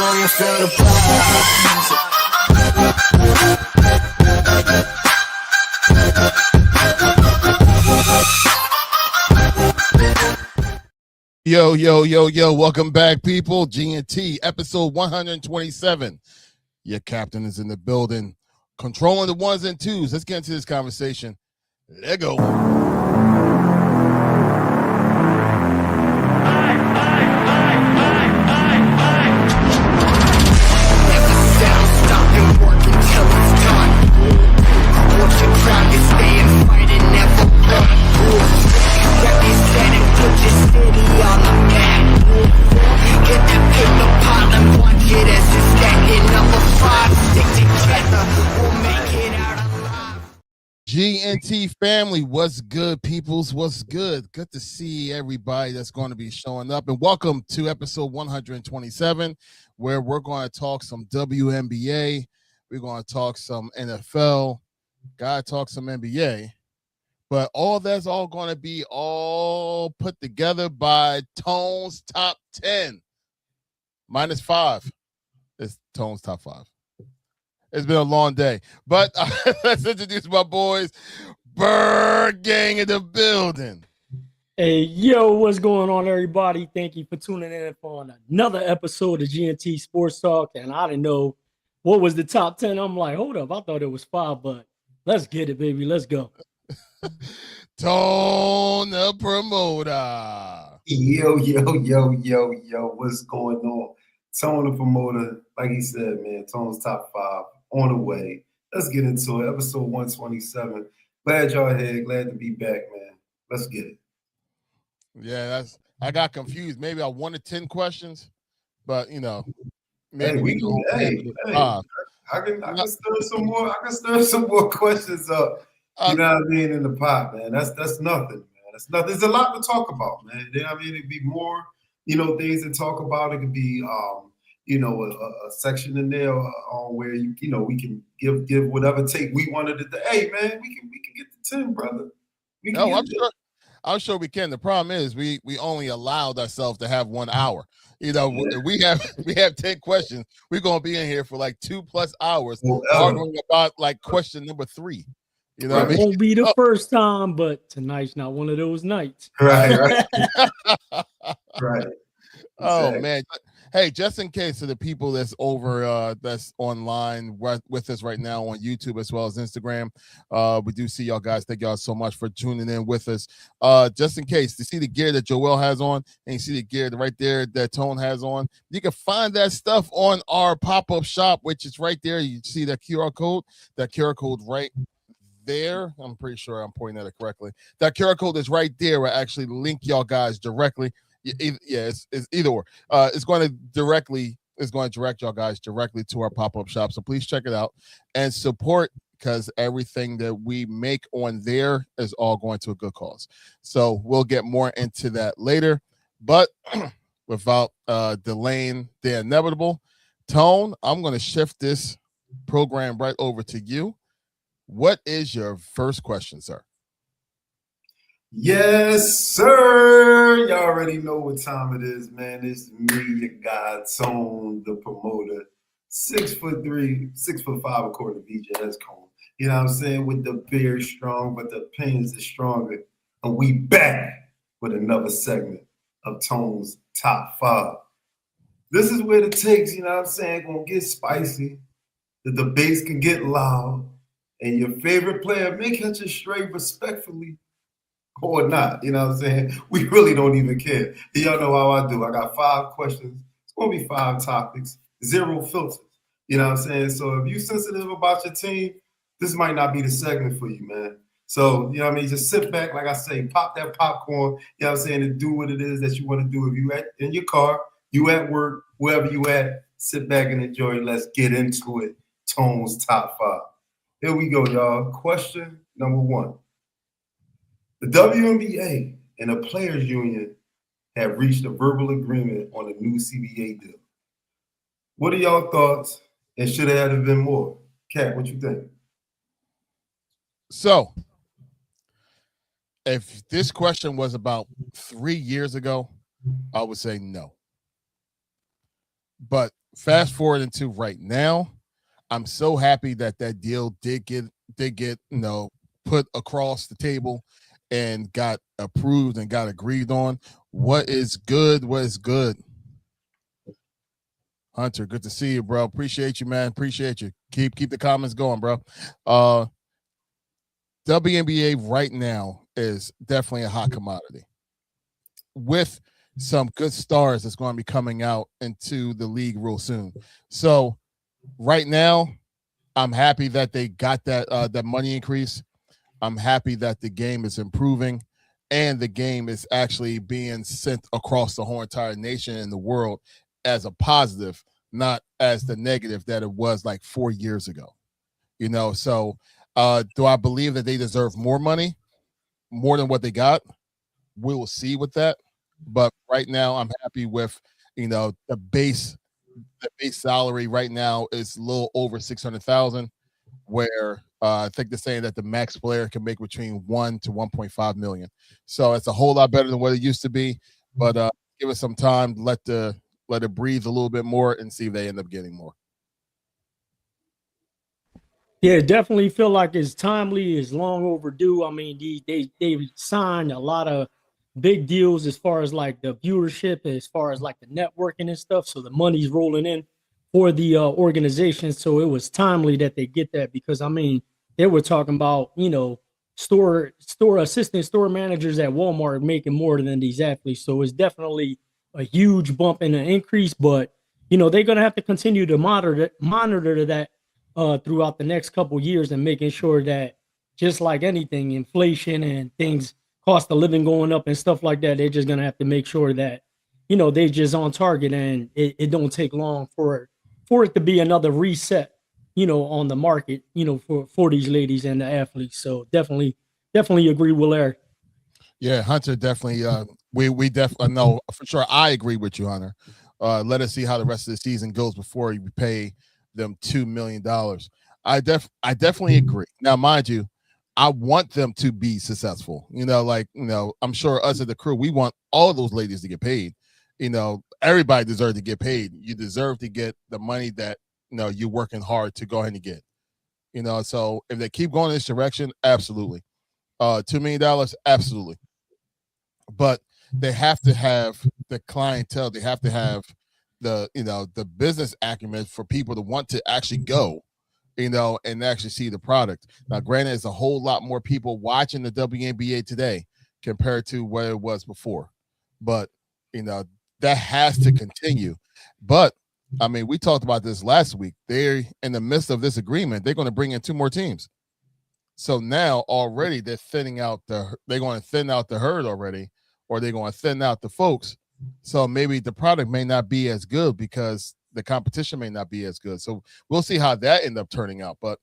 do you feel the prize? Yo, welcome back, people. GNT, episode 127. Your captain is in the building, controlling the ones and twos. Let's get into this conversation. Let's go. GNT family, what's good, peoples? What's good? Good to see everybody that's going to be showing up. And welcome to episode 127, where we're going to talk some WNBA. We're going to talk some NFL. Gotta talk some NBA. But all that's all going to be all put together by Tone's Top 10. -5. It's Tone's Top 5. It's been a long day, but let's introduce my boys. Bird Gang in the building. Hey, yo, what's going on, everybody? Thank you for tuning in for another episode of GNT Sportstalk. And I didn't know what was the top 10. I'm like, hold up, I thought it was 5, but let's get it, baby. Let's go. Tone the promoter. Yo, what's going on? Tone the promoter, like he said, man, Tone's top 5 on the way. Let's get into it. Episode 127. Glad y'all here. Glad to be back, man. Let's get it. Yeah, I got confused. Maybe I wanted 10 questions, but maybe I can stir some more. I can stir some more questions up. You know what I mean, in the pot, man. That's nothing, man. That's nothing. There's a lot to talk about, man. You know what I mean? It'd be more, things to talk about. It could be a section in there where we can give whatever take we wanted to. Hey, man, we can get to 10, brother. I'm sure we can. The problem is we only allowed ourselves to have 1 hour. We have 10 questions. We're gonna be in here for like 2+ hours arguing about like question number 3. What I mean? Won't be the first time, but tonight's not one of those nights. Right. Right. Oh man. Hey, just in case of the people that's over that's online with us right now on YouTube as well as Instagram, we do see y'all guys. Thank y'all so much for tuning in with us. Just in case, you see the gear that Joel has on, and you see the gear right there that Tone has on, you can find that stuff on our pop-up shop, which is right there. You see that QR code. That QR code right there. I'm pretty sure I'm pointing at it correctly. That QR code is right there. I actually link y'all guys directly. It's either or. It's going to direct y'all guys directly to our pop-up shop. So please check it out and support, because everything that we make on there is all going to a good cause. So we'll get more into that later. But without delaying the inevitable, Tone, I'm going to shift this program right over to you. What is your first question, sir? Yes, sir. Y'all already know what time it is, man. It's me, your guy, Tone, the promoter. 6'3", 6'5", according to VJ Cone. You know what I'm saying? With the beard strong, but the opinions are stronger. And we back with another segment of Tone's Top 5. This is where the takes, you know what I'm saying, gonna get spicy. The debates can get loud. And your favorite player may catch it straight respectfully or not. You know what I'm saying? We really don't even care. Y'all know how I do. I got 5 questions. It's going to be 5 topics, 0 filters. You know what I'm saying? So if you're sensitive about your team, this might not be the segment for you, man. So, you know what I mean? Just sit back, like I say, pop that popcorn, you know what I'm saying, and do what it is that you want to do. If you in your car, you at work, wherever you at, sit back and enjoy. Let's get into it. Tone's Top 5. Here we go, y'all. Question number 1. The WNBA and the Players Union have reached a verbal agreement on a new CBA deal. What are y'all thoughts? And should there have been more? Kat, what you think? So, if this question was about 3 years ago, I would say no. But fast forward into right now, I'm so happy that deal did get put across the table and got approved and got agreed on. What is good? What is good? Hunter, good to see you, bro. Appreciate you, man. Appreciate you. Keep the comments going, bro. WNBA right now is definitely a hot commodity with some good stars that's going to be coming out into the league real soon. So right now, I'm happy that they got that money increase. I'm happy that the game is improving and the game is actually being sent across the whole entire nation and the world as a positive, not as the negative that it was like 4 years ago. So do I believe that they deserve more money, more than what they got? We will see with that. But right now, I'm happy with, the base salary right now is a little over 600,000, where I think they're saying that the max player can make between 1 to 1.5 million. So it's a whole lot better than what it used to be. But give it some time, let it breathe a little bit more, and see if they end up getting more. Yeah, definitely feel like it's timely, it's long overdue. I mean, they signed a lot of big deals as far as like the viewership, as far as like the networking and stuff. So the money's rolling in for the organization. So it was timely that they get that, because I mean, they were talking about, store assistant store managers at Walmart making more than these athletes. So it's definitely a huge bump in an increase, but they're gonna have to continue to monitor that throughout the next couple years, and making sure that, just like anything, inflation and things, cost of living going up and stuff like that, they're just gonna have to make sure that they just on target, and it don't take long for it to be another reset on the market for these ladies and the athletes. So definitely agree with Larry. Yeah, Hunter, definitely. We definitely know for sure. I agree with you, Hunter. Let us see how the rest of the season goes before you pay them $2 million. I definitely agree. Now, mind you, I want them to be successful. I'm sure us as the crew, we want all those ladies to get paid. Everybody deserves to get paid. You deserve to get the money that you're working hard to go ahead and get. So if they keep going in this direction, absolutely. $2 million, absolutely. But they have to have the clientele. They have to have the business acumen for people to want to actually go, and actually see the product. Now, granted, there's a whole lot more people watching the WNBA today compared to what it was before, but that has to continue. But I mean, we talked about this last week. They're in the midst of this agreement. They're going to bring in 2 more teams. So now already they're going to thin out the herd already, or they're going to thin out the folks. So maybe the product may not be as good because the competition may not be as good. So we'll see how that ends up turning out. But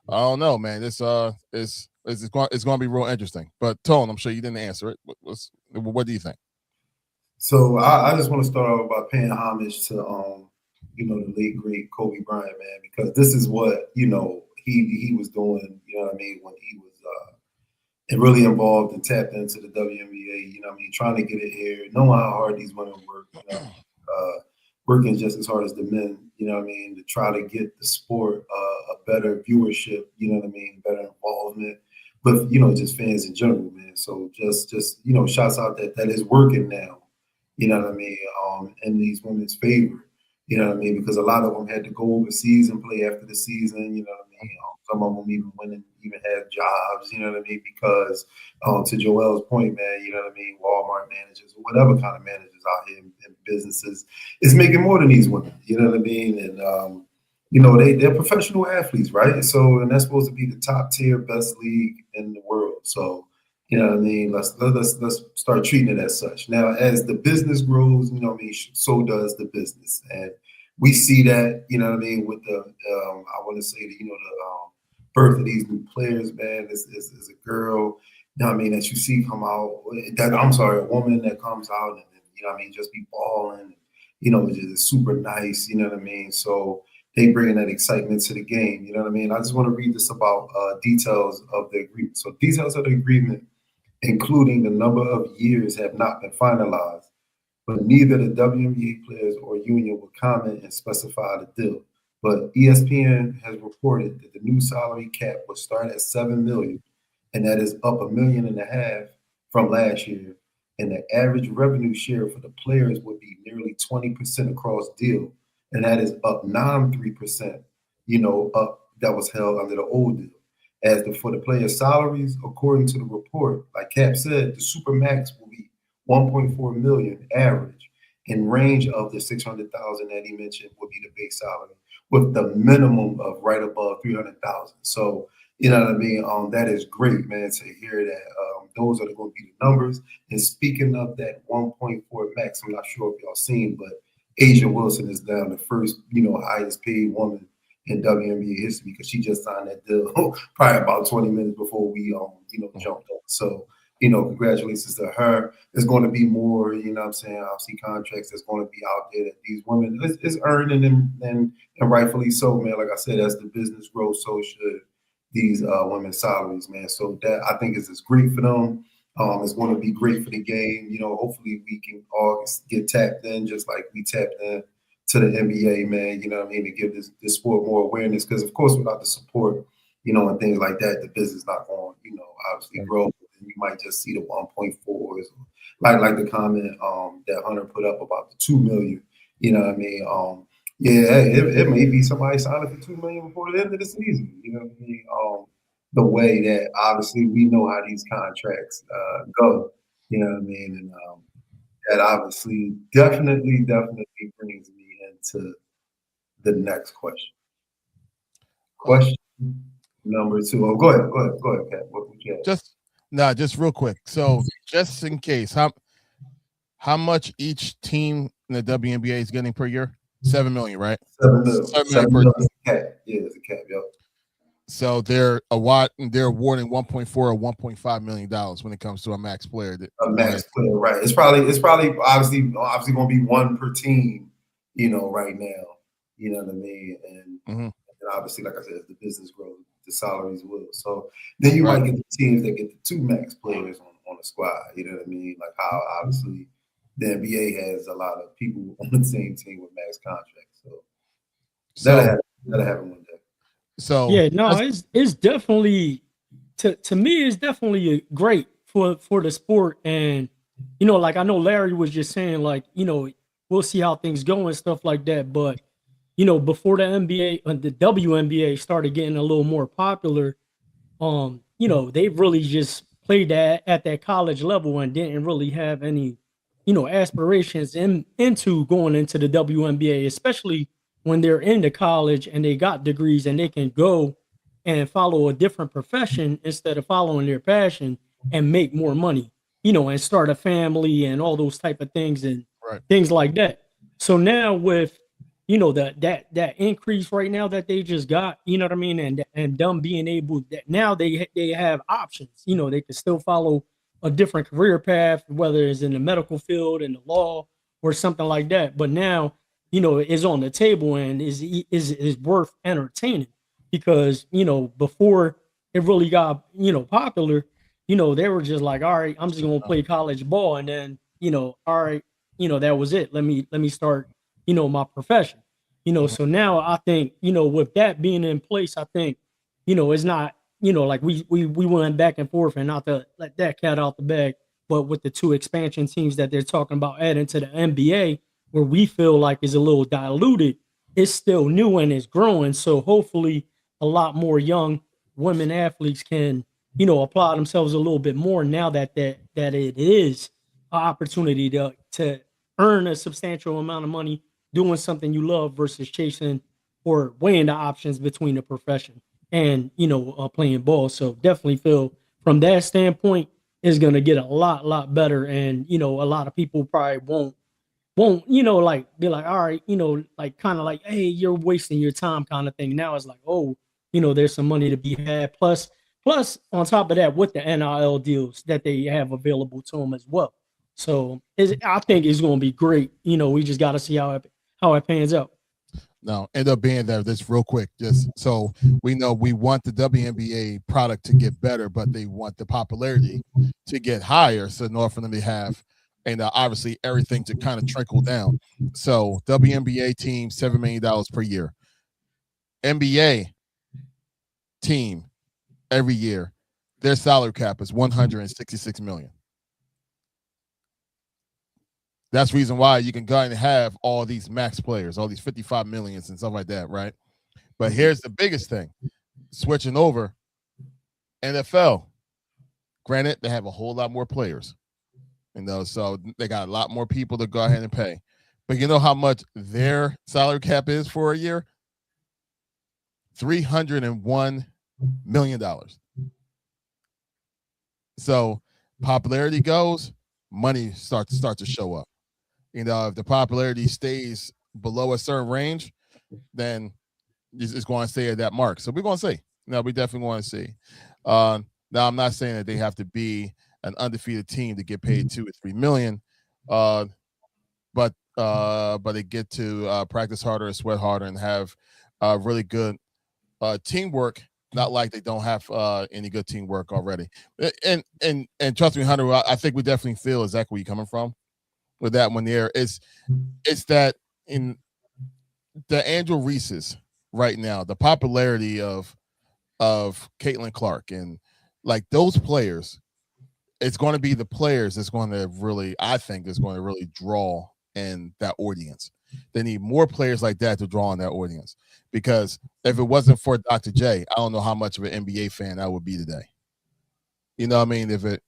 I don't know, man. This it's going to be real interesting. But Tone, I'm sure you didn't answer it. What do you think? So I just want to start off by paying homage to the late great Kobe Bryant, man, because this is what he was doing. When he was really involved and tapped into the WNBA. Trying to get it here, knowing how hard these women work. Working just as hard as the men. To try to get the sport a better viewership. Better involvement with just fans in general, man. So just shouts out that is working now. In these women's favor. Because a lot of them had to go overseas and play after the season. Some of them even went and even had jobs. Because to Joel's point, man, Walmart managers or whatever kind of managers out here in businesses is making more than these women. And they're professional athletes, right? So, and that's supposed to be the top tier, best league in the world. So. Let's start treating it as such. Now, as the business grows, so does the business, and we see that, with the I want to say the birth of these new players, man. Is a girl, that you see come out. A woman that comes out and just be balling, just super nice. So they bring that excitement to the game. I just want to read this about details of the agreement. So details of the agreement, including the number of years, have not been finalized. but neither the WNBA players or union will comment and specify the deal. But ESPN has reported that the new salary cap will start at $7 million, and that is up $1.5 million from last year. And the average revenue share for the players would be nearly 20% across deal, and that is up 93%. Up that was held under the old deal. As for the players' salaries, according to the report, like Cap said, the Supermax will be 1.4 million average, in range of the 600,000 that he mentioned would be the base salary, with the minimum of right above 300,000. So you know what I mean? That is great, man, to hear that. Those are going to be the numbers. And speaking of that 1.4 max, I'm not sure if y'all seen, but Asia Wilson is down the first, highest paid woman in WNBA history because she just signed that deal probably about 20 minutes before we, jumped on. So, congratulations to her. There's going to be more, obviously contracts that's going to be out there that these women is earning and rightfully so, man. Like I said, as the business grows, so should these women's salaries, man. So that I think is great for them. It's going to be great for the game. Hopefully we can all get tapped in just like we tapped in to the NBA, man. You know what I mean? To give this sport more awareness, because of course without the support, and things like that, the business not going, obviously grow. And you might just see the 1.4s, like the comment that Hunter put up about the 2 million. You know what I mean? Yeah, it may be somebody signing for $2 million before the end of the season. You know what I mean? The way that obviously we know how these contracts go. You know what I mean? And that obviously definitely brings me into the next question. Question number 2. Oh, go ahead, Pat. What would you have? Just real quick. So just in case, how much each team in the WNBA is getting per year? $7 million, right? $7 million. $7 million is a cap. Yeah, it's a cap. Yep. So they're awarding 1.4 or $1.5 million when it comes to a max player. A max player, right? It's probably obviously going to be one per team, right now. You know what I mean? And obviously, like I said, as the business grows, the salaries will. So then you might get the teams that get the 2 max players on the squad. You know what I mean? Like how obviously the NBA has a lot of people on the same team with max contracts. So that'll happen one day. So yeah, no, it's definitely to me, it's definitely great for the sport. And like I know Larry was just saying, like, we'll see how things go and stuff like that. But before the NBA and the WNBA started getting a little more popular, they really just played that at that college level and didn't really have any aspirations into going into the WNBA, especially when they're into college and they got degrees and they can go and follow a different profession instead of following their passion and make more money, and start a family and all those type of things and things like that. So now with, that increase right now that they just got, you know what I mean? And them being able that now they have options, they can still follow a different career path, whether it's in the medical field, in the law, or something like that. But now, is on the table and is worth entertaining because, before it really got, popular, they were just like, all right, I'm just going to play college ball. And then, all right, that was it. Let me start, my profession, so now I think, with that being in place, I think, it's not, like we went back and forth and not to let that cat out the bag, but with the 2 expansion teams that they're talking about adding to the NBA, where we feel like is a little diluted, it's still new and it's growing. So hopefully a lot more young women athletes can, apply themselves a little bit more now that it is an opportunity to earn a substantial amount of money doing something you love versus chasing or weighing the options between the profession and, playing ball. So definitely feel from that standpoint is going to get a lot better. And, a lot of people probably won't, like be like, all right, like kind of like, hey, you're wasting your time kind of thing. Now it's like, oh, there's some money to be had. Plus on top of that, with the NIL deals that they have available to them as well. So I think it's going to be great. We just got to see how it pans out. No, end up being there. This real quick, just so we know, we want the WNBA product to get better, but they want the popularity to get higher. So in order for them to have and obviously everything to kind of trickle down. So WNBA team $7 million per year. NBA team every year, their salary cap is $166 million. That's the reason why you can go and have all these max players, all these 55 millions and stuff like that, right? But here's the biggest thing. Switching over, NFL. Granted, they have a whole lot more players, so they got a lot more people to go ahead and pay. But you know how much their salary cap is for a year? $301 million. So popularity goes, money starts to show up. If the popularity stays below a certain range, then it's going to stay at that mark. So we're going to see. We definitely want to see. Now, I'm not saying that they have to be an undefeated team to get paid $2 or $3 million, but they get to practice harder and sweat harder and have really good teamwork. Not like they don't have any good teamwork already. And trust me, Hunter, I think we definitely feel exactly where you're coming from with that one there. It's that in the Angel Reese's right now, the popularity of Caitlin Clark and like those players, it's going to be the players that's going to really, I think, is going to really draw in that audience. They need more players like that to draw in that audience, because if it wasn't for Dr. J, I don't know how much of an NBA fan I would be today. You know what I mean? If it,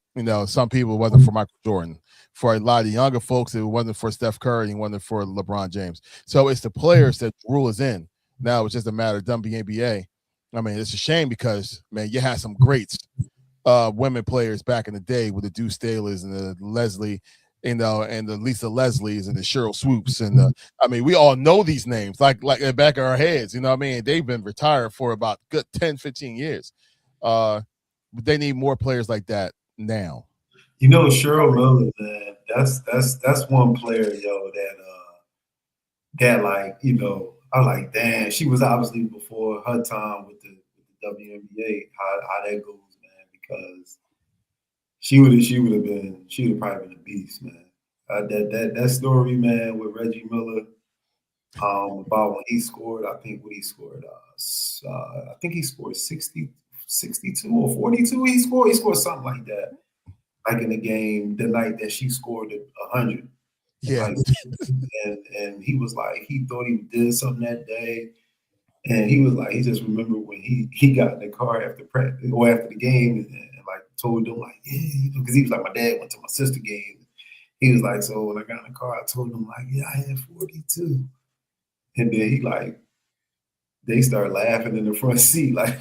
some people, it wasn't for Michael Jordan. For a lot of the younger folks, it wasn't for Steph Curry, it wasn't for LeBron James. So it's the players that rule us in. Now it's just a matter of WNBA. I mean, it's a shame because, man, you had some greats, women players back in the day with the Deuce Stalers and the Leslie, and the Lisa Leslies and the Cheryl Swoops. And I mean, we all know these names like in the back of our heads. You know what I mean? They've been retired for about good 10, 15 years. But they need more players like that now. Cheryl Miller, man, that's one player, that like, I was like, damn, she was obviously before her time with the WNBA, how that goes, man, because she would have probably been a beast, man. That story, man, with Reggie Miller, about when he scored, I think he scored 62 or 42. He scored something like that, like in the game the night that she scored 100. Yeah. And he was like, he thought he did something that day. And he was like, he just remembered when he got in the car after practice or after the game and like told them like, yeah, because he was like, my dad went to my sister's game. He was like, so when I got in the car, I told him like, yeah, I had 42. And then they started laughing in the front seat. Like, he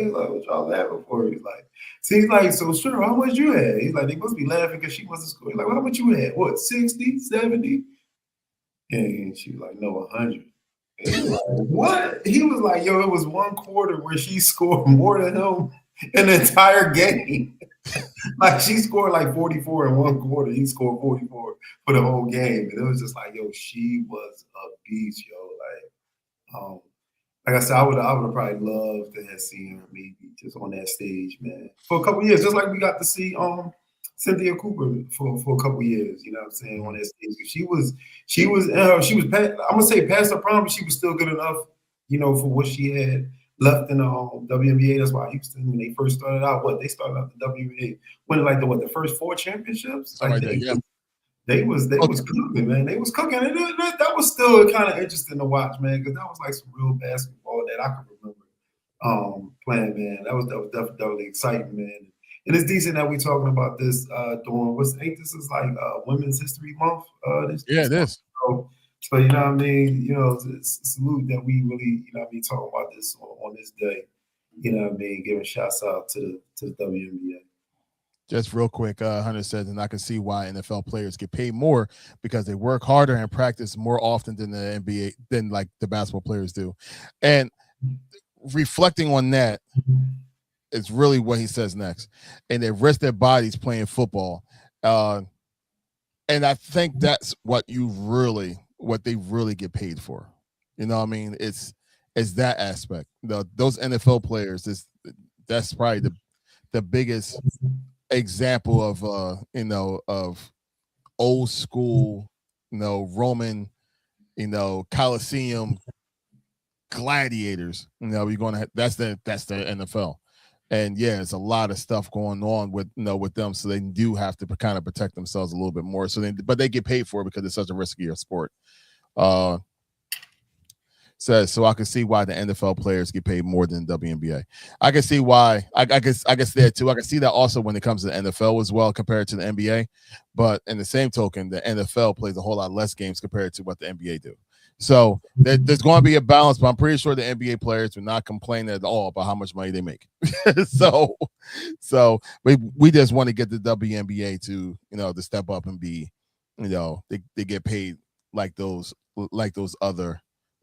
was like, what y'all laughing for? He's like, he's like, so sure, how much you had? He's like, they must be laughing because she wasn't scoring. Like, well, how much you had? What, 60, 70? And she was like, no, 100. And he was like, what? He was like, yo, it was one quarter where she scored more than him in the entire game. Like, she scored like 44 in one quarter. He scored 44 for the whole game. And it was just like, yo, she was a beast, yo. Like I said, I would have probably loved to have seen her maybe just on that stage, man, for a couple of years, just like we got to see Cynthia Cooper for a couple of years. You know what I'm saying, on that stage. She was I'm gonna say past her prime, but she was still good enough, for what she had left in the WNBA. That's why Houston, when they first started out, they started out the WNBA winning like the first 4 championships. Like They was cooking, man. They was cooking. And that was still kind of interesting to watch, man, because that was like some real basketball that I can remember playing, man. That was definitely exciting, man. And it's decent that we talking about this during this is like Women's History Month. It is. So you know what I mean? Salute that we really, talking about this on this day. You know what I mean? Giving shouts out to the WNBA. Just real quick, Hunter says, and I can see why NFL players get paid more because they work harder and practice more often than the NBA, than like the basketball players do. And reflecting on that is really what he says next. And they risk their bodies playing football. And I think that's what they really get paid for. You know what I mean? It's that aspect. Those NFL players, that's probably the biggest example of old school, Roman, Coliseum gladiators. We're gonna that's the NFL. And yeah, it's a lot of stuff going on with with them, so they do have to kind of protect themselves a little bit more. But they get paid for it because it's such a riskier sport. So I can see why the NFL players get paid more than WNBA. I can see why. I guess there too. I can see that also when it comes to the NFL as well compared to the NBA. But in the same token, the NFL plays a whole lot less games compared to what the NBA do. So there's going to be a balance, but I'm pretty sure the NBA players do not complain at all about how much money they make. so we just want to get the WNBA to to step up and be, they get paid like those other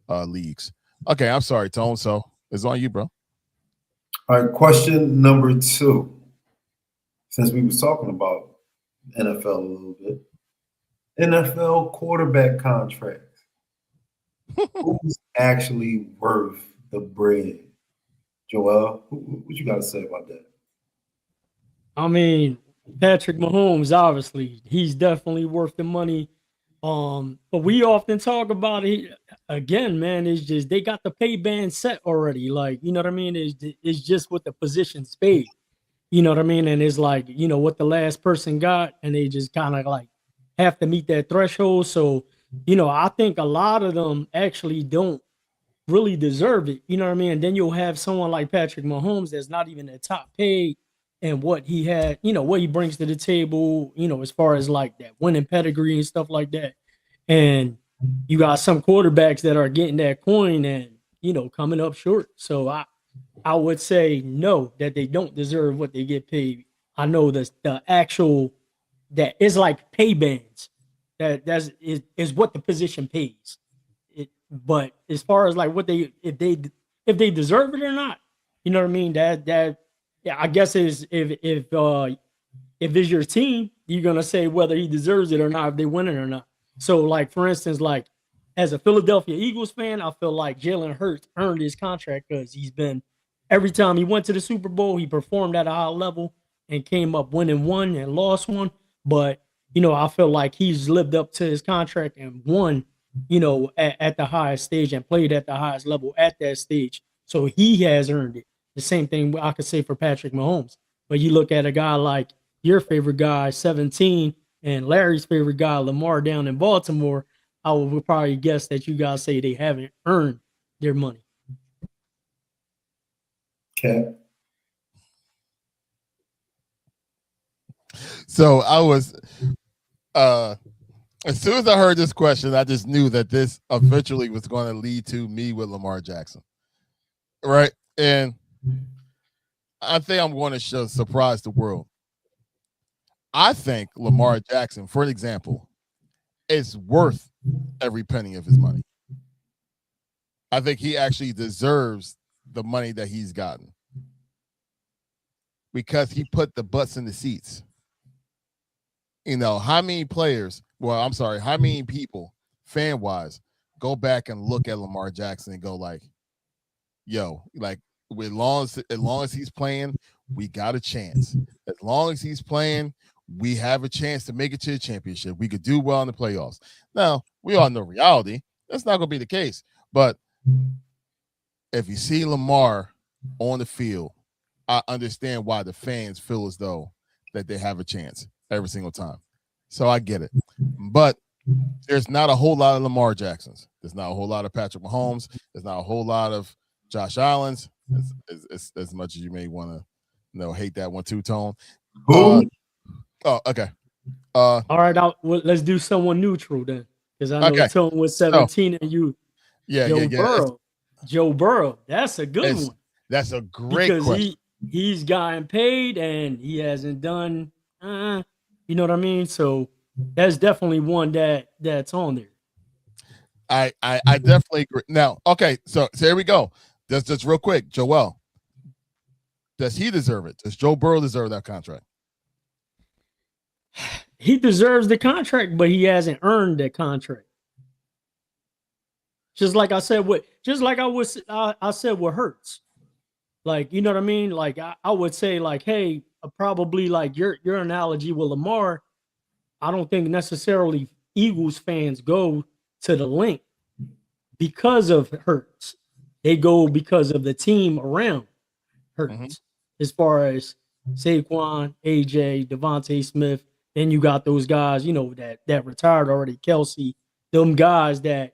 leagues. Okay, I'm sorry, Tone. So it's on you, bro. All right, question number 2. Since we was talking about NFL a little bit, NFL quarterback contracts. Who's actually worth the bread? Joel, what you got to say about that? I mean, Patrick Mahomes, obviously, he's definitely worth the money. But we often talk about it again, man. It's just they got the pay band set already. Like, you know what I mean? It's just what the position's paid. You know what I mean? And it's like, what the last person got, and they just kind of like have to meet that threshold. So, I think a lot of them actually don't really deserve it. You know what I mean? And then you'll have someone like Patrick Mahomes that's not even the top paid, and what he had, what he brings to the table, as far as like that winning pedigree and stuff like that. And you got some quarterbacks that are getting that coin and, coming up short. So I would say no, that they don't deserve what they get paid. I know the actual, that is like pay bands. Is what the position pays. But as far as like if they deserve it or not, you know what I mean? That I guess is if it's your team, you're gonna say whether he deserves it or not, if they win it or not. So like for instance, like as a Philadelphia Eagles fan, I feel like Jalen Hurts earned his contract because he's been, every time he went to the Super Bowl, he performed at a high level and came up winning one and lost one. But I feel like he's lived up to his contract and won, at the highest stage and played at the highest level at that stage. So he has earned it. The same thing I could say for Patrick Mahomes. But you look at a guy like your favorite guy, 17, and Larry's favorite guy, Lamar, down in Baltimore, I would probably guess that you guys say they haven't earned their money. Okay. So I was as soon as I heard this question, I just knew that this eventually was going to lead to me with Lamar Jackson. Right? And I think I'm going to surprise the world. I think Lamar Jackson, for an example, is worth every penny of his money. I think he actually deserves the money that he's gotten because he put the butts in the seats. How many players, how many people, fan-wise, go back and look at Lamar Jackson and go like, yo, like, as long as he's playing, we got a chance. As long as he's playing, we have a chance to make it to the championship. We could do well in the playoffs. Now, we all know reality. That's not going to be the case. But if you see Lamar on the field, I understand why the fans feel as though that they have a chance every single time. So I get it. But there's not a whole lot of Lamar Jacksons. There's not a whole lot of Patrick Mahomes. There's not a whole lot of Josh Allen's, as much as you may want to hate that one too, Tone. Okay. All right, let's do someone neutral then, because I know Tone was 17 and you. Joe Burrow. That's a good one. That's a great question. He's gotten paid and he hasn't done. You know what I mean? So that's definitely one that's on there. I definitely agree. Now, okay, so here we go. Just real quick, Joel. Does he deserve it? Does Joe Burrow deserve that contract? He deserves the contract, but he hasn't earned that contract. Just like I said, I said what Hurts. Like, you know what I mean? Like I would say, like, hey, probably like your analogy with Lamar. I don't think necessarily Eagles fans go to the link because of Hurts. They go because of the team around Hurts. As far as Saquon, AJ, Devontae Smith, then you got those guys, that retired already, Kelsey, them guys that,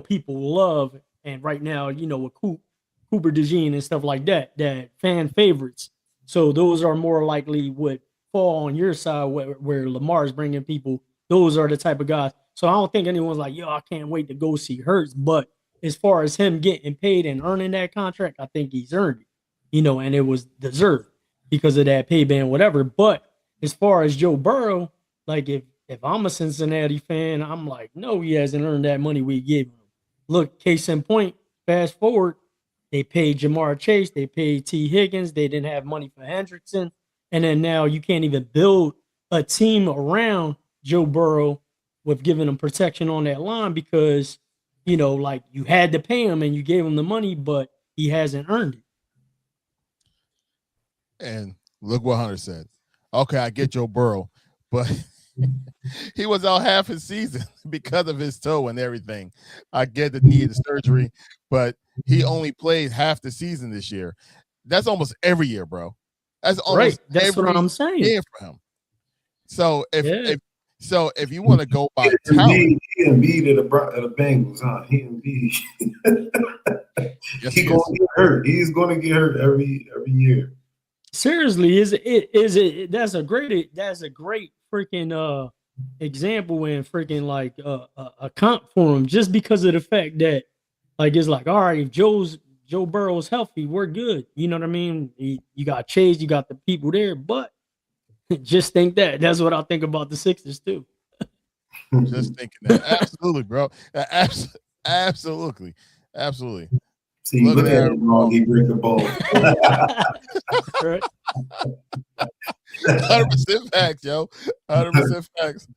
people love. And right now, with Cooper DeJean and stuff like that, that fan favorites. So those are more likely would fall on your side where Lamar's bringing people. Those are the type of guys. So I don't think anyone's like, yo, I can't wait to go see Hurts. But as far as him getting paid and earning that contract, I think he's earned it, and it was deserved because of that pay band, whatever. But as far as Joe Burrow, like if I'm a Cincinnati fan, I'm like, no, he hasn't earned that money we gave him. Look, case in point, fast forward, they paid Jamar Chase, they paid T. Higgins, they didn't have money for Hendrickson. And then now you can't even build a team around Joe Burrow with giving him protection on that line because, like you had to pay him and you gave him the money, but he hasn't earned it. And look what Hunter said. Okay, I get Joe Burrow, but he was out half his season because of his toe and everything. I get the need of surgery, but he only played half the season this year. That's almost every year, bro. That's almost right. That's every what I'm saying. year for him. So if you want to go by talent, he Embiid at the Bengals, huh? He Embiid. yes, He's going to get hurt. He's going to get hurt every year. Seriously, is it? That's a great freaking example and freaking like a comp for him just because of the fact that like it's like, all right, if Joe Burrow's healthy, we're good. You know what I mean? You got Chase, you got the people there, but just think that's what I think about the Sixers too. Just thinking that. Absolutely, bro. Absolutely. See, look at him wrong. He break the ball. 100% facts, yo. 100% facts.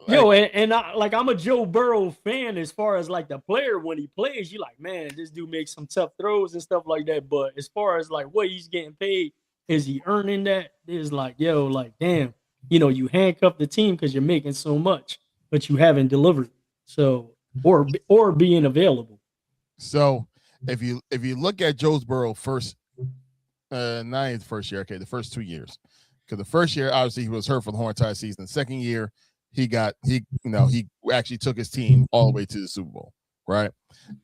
And I'm a Joe Burrow fan as far as like the player when he plays. You like, man, this dude makes some tough throws and stuff like that. But as far as like what he's getting paid, is he earning that? It's like, yo, like, damn, you handcuff the team because you're making so much, but you haven't delivered. So or being available. So if you look at Joe Burrow first, not his first year, okay, the first 2 years, because the first year obviously he was hurt for the whole entire season. The second year he actually took his team all the way to the Super Bowl, right?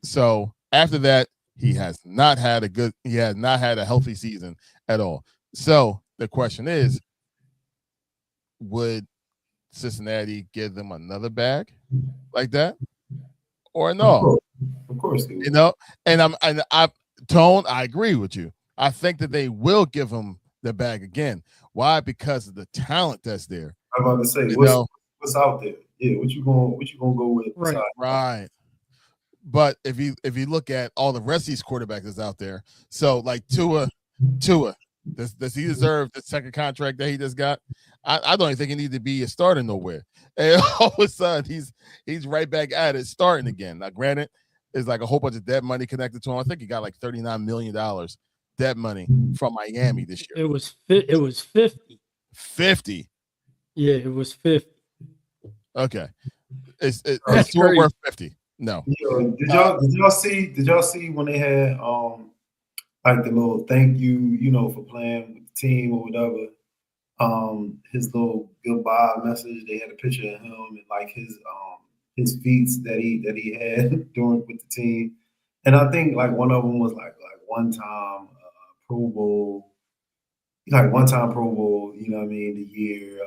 So after that he has not had a healthy season at all. So the question is, would Cincinnati give them another bag like that or no? Of course they would. I agree with you. I think that they will give him the bag again. Why? Because of the talent that's there. I'm about to say, what's out there? Yeah, what you gonna go with? Right. But if you look at all the rest of these quarterbacks that's out there, so like Tua, does he deserve the second contract that he just got? I don't even think he needs to be a starter nowhere. And all of a sudden he's right back at it, starting again. Now, granted, there's like a whole bunch of debt money connected to him. I think he got like $39 million debt money from Miami this year. It was 50. 50. Yeah, it was 50. Okay, it's worth 50. No. Did y'all see when they had like the little thank you, for playing with the team or whatever? His little goodbye message. They had a picture of him and like his feats that he had doing with the team, and I think like one of them was like one time Pro Bowl, one-time Pro Bowl. You know what I mean? The year.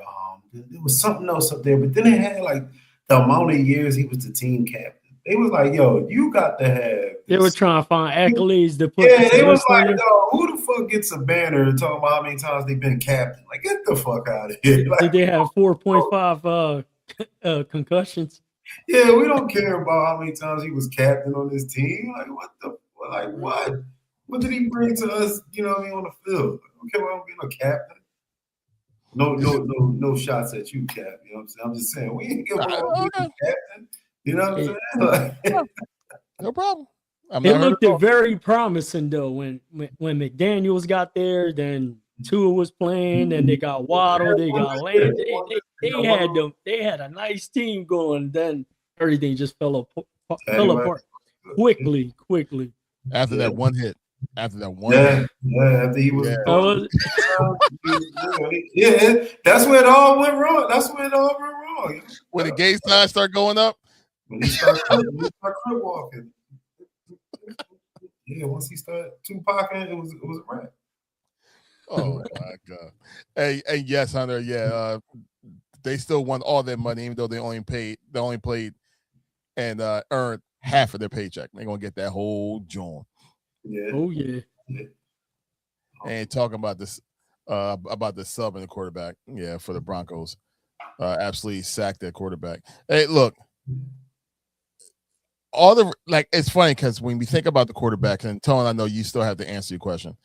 There was something else up there, but then it had like the amount of years he was the team captain. They was like, yo, you got to have this. They were trying to find accolades to put. Yeah, they was like, yo, who the fuck gets a banner and talking about how many times they've been captain? Like, get the fuck out of here. Like, did they have 4.5 concussions? Yeah, we don't care about how many times he was captain on this team. Like, what? What did he bring to us, on the field? I don't care about being a captain. No shots at you, Cap. You know what I'm saying? I'm just saying, we ain't giving about being captain. You know what I'm saying? No problem. It looked very promising though when McDaniels got there. Then Tua was playing, and they got Waddle, they got Land. They had a nice team going. Then everything just fell apart quickly. After that one hit. After that one Yeah, after he was, yeah. that's where it all went wrong. When the gate signs start going up, when he started crip walking. Yeah, once he started Tupac-ing, it was a wrap. oh my God! Hey, yes, Hunter. Yeah, they still won all their money, even though they only played and earned half of their paycheck. They're gonna get that whole joint. Yeah. Oh yeah. And talking about this, about the sub and the quarterback. Yeah, for the Broncos, absolutely sacked their quarterback. Hey, look, it's funny because when we think about the quarterback, and Tone, I know you still have to answer your question,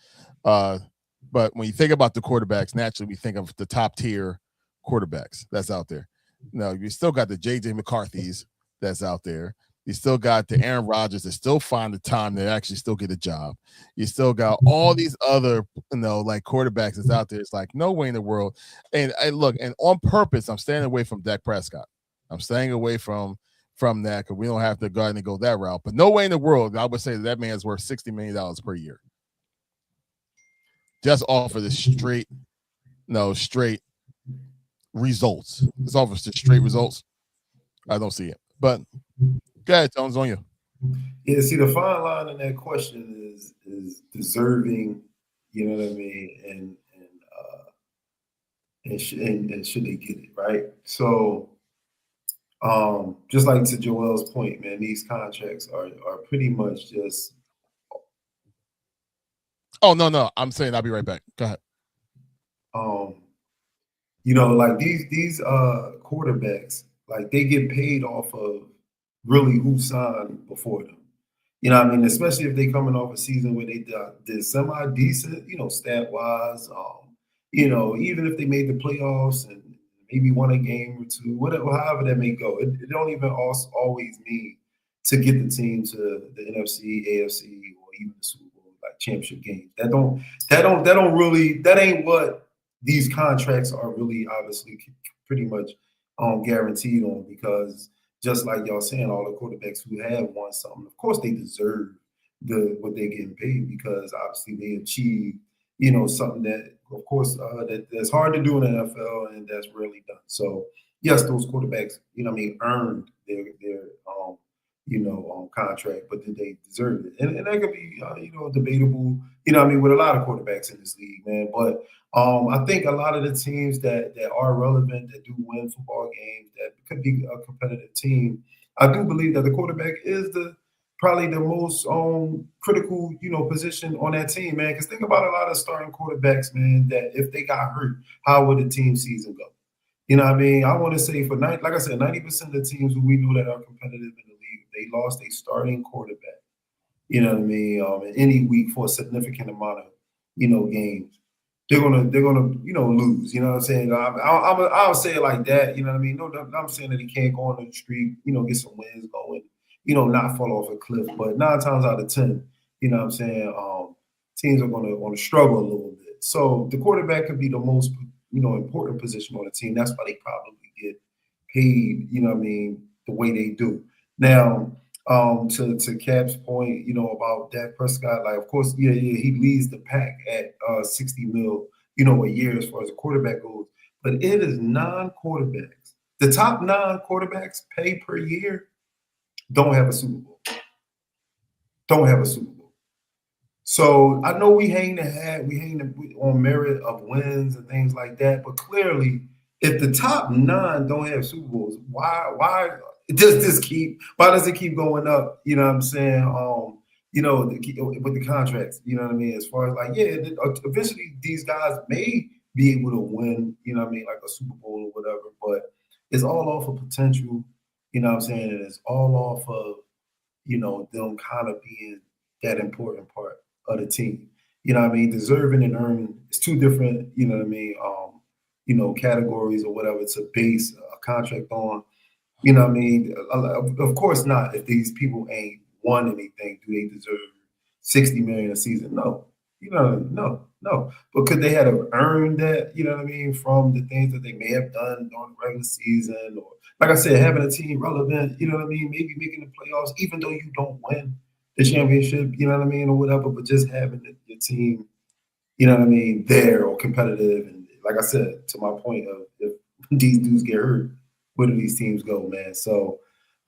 but when you think about the quarterbacks, naturally we think of the top tier quarterbacks that's out there. No, you still got the JJ McCarthy's that's out there. You still got the Aaron Rodgers that still find the time to actually still get a job. You still got all these other, like quarterbacks that's out there. It's like no way in the world. And on purpose, I'm staying away from Dak Prescott. I'm staying away from that because we don't have to go ahead and go that route. But no way in the world, I would say that man is worth $60 million per year. Just off of the straight results. It's off of just straight results. I don't see it. But go ahead, Tones, on you. Yeah, see, the fine line in that question is deserving, you know what I mean, and should they get it, right? So, just like to Joel's point, man, these contracts are pretty much just. Oh no, I'm saying I'll be right back. Go ahead. Like these quarterbacks, like they get paid off of really who signed before them. You know what I mean? Especially if they coming off a season where they did semi-decent, stat-wise. Even if they made the playoffs and maybe won a game or two, whatever, however that may go. It don't even always mean to get the team to the NFC, AFC, or even the Super Bowl, like championship games. That ain't what these contracts are really obviously pretty much guaranteed on, because just like y'all saying, all the quarterbacks who have won something, of course they deserve what they're getting paid, because obviously they achieved, something that, of course, that's hard to do in the NFL and that's rarely done. So yes, those quarterbacks, earned their contract, but did they deserve it? And that could be, debatable, with a lot of quarterbacks in this league, man. But I think a lot of the teams that are relevant, that do win football games, that could be a competitive team, I do believe that the quarterback is probably the most critical, position on that team, man. Because think about a lot of starting quarterbacks, man, that if they got hurt, how would the team season go? You know what I mean? I want to say like I said, 90% of the teams who we know that are competitive in the league, they lost a starting quarterback, you know what I mean, in any week for a significant amount of, games. They're gonna lose. You know what I'm saying? I'll say it like that. You know what I mean? No, I'm saying that he can't go on the street, get some wins going, not fall off a cliff. But 9 times out of 10, you know what I'm saying, teams are gonna struggle a little bit. So the quarterback could be the most, important position on the team. That's why they probably get paid, the way they do. Now, to Cap's point, about Dak Prescott, like, of course, yeah, he leads the pack at $60 million, a year as far as the quarterback goes. But it is non-quarterbacks. The top 9 quarterbacks pay per year don't have a Super Bowl. So I know we hang on merit of wins and things like that, but clearly, if the top 9 don't have Super Bowls, why does it keep going up? You know what I'm saying? With the contracts, you know what I mean? As far as eventually these guys may be able to win, like a Super Bowl or whatever, but it's all off of potential, you know what I'm saying? And it's all off of, them kind of being that important part of the team. You know what I mean? Deserving and earning is 2 different, categories or whatever to base a contract on. You know what I mean? Of course not. If these people ain't won anything, do they deserve $60 million a season? No. No. But could they have earned that, you know what I mean, from the things that they may have done during the regular season, or like I said, having a team relevant, you know what I mean, maybe making the playoffs, even though you don't win the championship, you know what I mean, or whatever, but just having your team, you know what I mean, there or competitive. And like I said, to my point of if these dudes get hurt, where do these teams go, man? So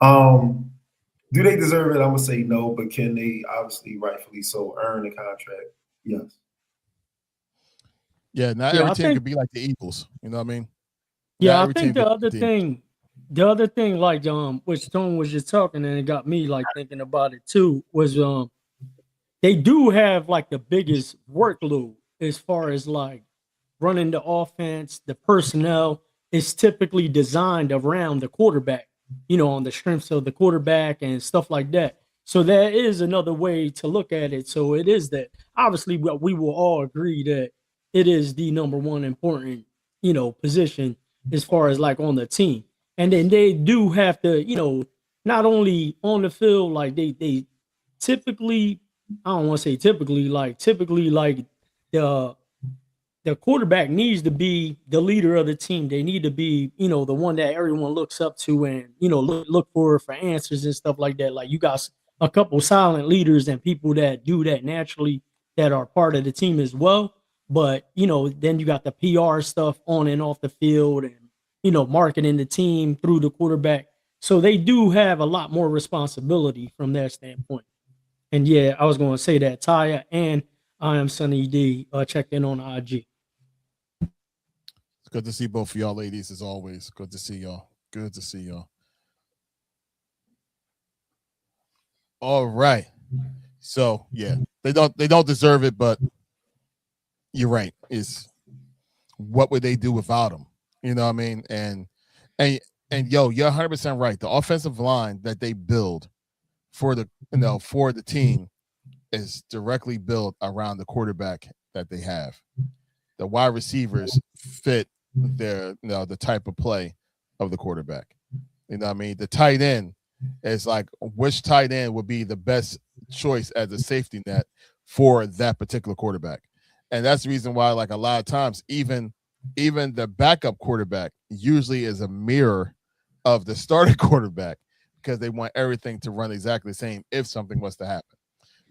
do they deserve it? I'm gonna say no, but can they obviously rightfully so earn a contract? Yes. Yeah, not Yeah, every I team think could be like the Eagles. You know what I mean? Not yeah, I every think team could be the team. the other thing, like which Tone was just talking, and it got me like thinking about it too, was they do have like the biggest workload as far as like running the offense. The personnel is typically designed around the quarterback, on the strengths of the quarterback and stuff like that. So there is another way to look at it. So it is that obviously we will all agree that it is the number one important, position as far as like on the team. And then they do have to, not only on the field, like they typically, I don't want to say typically like the the quarterback needs to be the leader of the team. They need to be, the one that everyone looks up to and, look for answers and stuff like that. Like you got a couple silent leaders and people that do that naturally that are part of the team as well. But, then you got the PR stuff on and off the field and, marketing the team through the quarterback. So they do have a lot more responsibility from that standpoint. And yeah, I was going to say that Taya and I am Sunny D checked in on IG. It's good to see both of y'all ladies as always. Good to see y'all. Good to see y'all. All right. So yeah, they don't deserve it, but you're right. Is what would they do without them? You know what I mean? And yo, you're 100% right. The offensive line that they build for the team is directly built around the quarterback that they have. The wide receivers fit the type of play of the quarterback. You know what I mean? The tight end is like which tight end would be the best choice as a safety net for that particular quarterback. And that's the reason why, like a lot of times, even the backup quarterback usually is a mirror of the starting quarterback because they want everything to run exactly the same if something was to happen.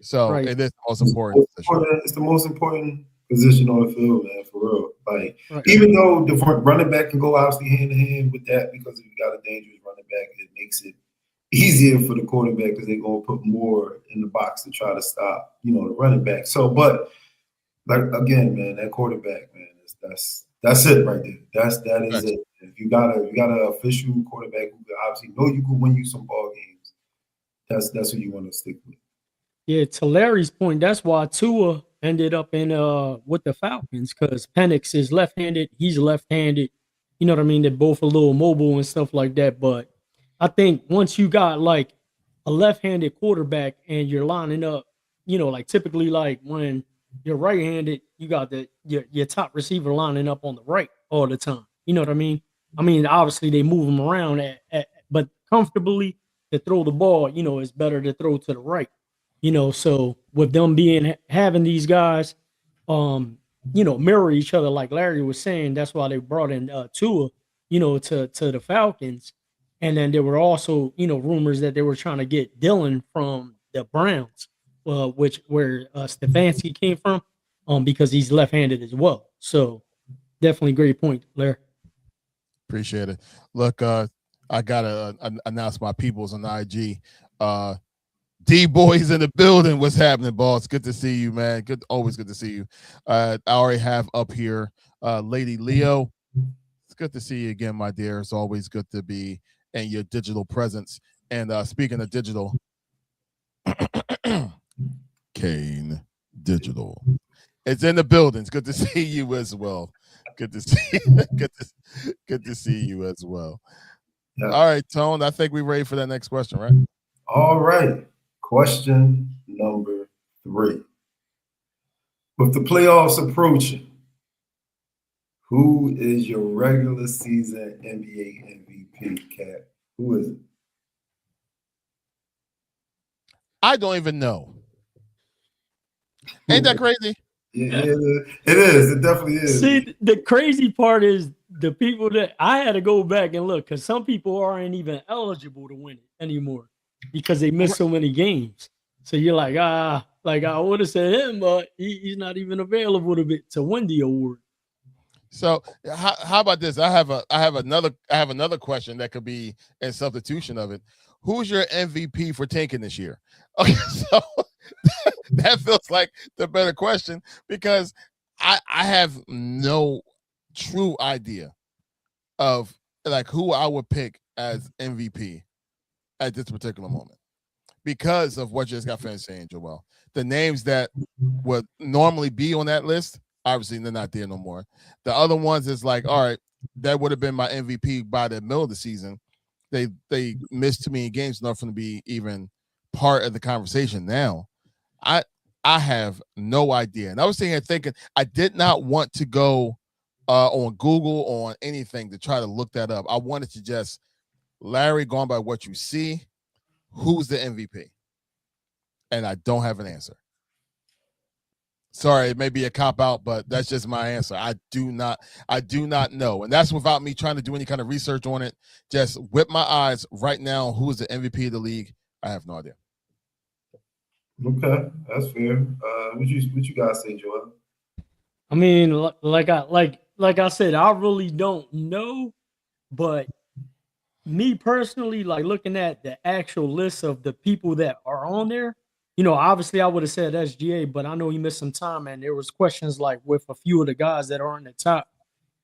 So Right. it is the most important position. It's the most important position on the field, man, for real. Like, Right. even though the running back can go obviously hand in hand with that because if you got a dangerous running back, it makes it easier for the quarterback because they're going to put more in the box to try to stop, the running back. So, but like again, man, that quarterback, man, that's it right there. That is it. If you got an official quarterback who obviously know you can win you some ball games, that's who you want to stick with. Yeah, to Larry's point, that's why Tua ended up in with the Falcons because Penix is left-handed, he's left-handed. You know what I mean? They're both a little mobile and stuff like that. But I think once you got like a left-handed quarterback and you're lining up, like typically like when you're right-handed, you got your top receiver lining up on the right all the time. You know what I mean? I mean, obviously they move them around but comfortably to throw the ball, it's better to throw to the right. So with them having these guys, mirror each other, like Larry was saying, that's why they brought in Tua, to the Falcons. And then there were also, rumors that they were trying to get Dylan from the Browns, where Stefanski came from, because he's left-handed as well. So definitely great point, Larry. Appreciate it. Look, I gotta announce my peoples on IG. D boys in the building. What's happening, boss? Good to see you, man. Always good to see you. I already have up here Lady Leo. It's good to see you again, my dear. It's always good to be in your digital presence. And speaking of digital, Kane Digital. It's in the building. It's good to see you as well. Good to see good to see you as well. Yeah. All right, Tone. I think we're ready for that next question, right? All right. Question number 3. With the playoffs approaching, who is your regular season NBA MVP, Cat? Who is it? I don't even know. Ain't that crazy? It is. It definitely is. See, the crazy part is the people that I had to go back and look because some people aren't even eligible to win it anymore because they miss so many games. So you're like, like I would have said him, but he's not even available to win the award. So how about this? I have another question that could be in substitution of it. Who's your MVP for tanking this year? Okay, so that feels like the better question because I have no true idea of like who I would pick as MVP at this particular moment because of what you just got finished saying, Joel. The names that would normally be on that list, obviously they're not there no more. The other ones is like, all right, that would have been my MVP by the middle of the season. They missed too many games enough for them to be even part of the conversation now. I have no idea. And I was sitting here thinking I did not want to go on Google or on anything to try to look that up. I wanted to just Larry, going by what you see, who's the MVP? And I don't have an answer. Sorry, it may be a cop out, but that's just my answer. I do not know. And that's without me trying to do any kind of research on it. Just whip my eyes right now. Who is the MVP of the league? I have no idea. Okay, that's fair. What you guys say, Joel? I mean, like I said, I really don't know, but me personally, like looking at the actual list of the people that are on there, obviously I would have said SGA, but I know he missed some time, and there was questions like with a few of the guys that are on the top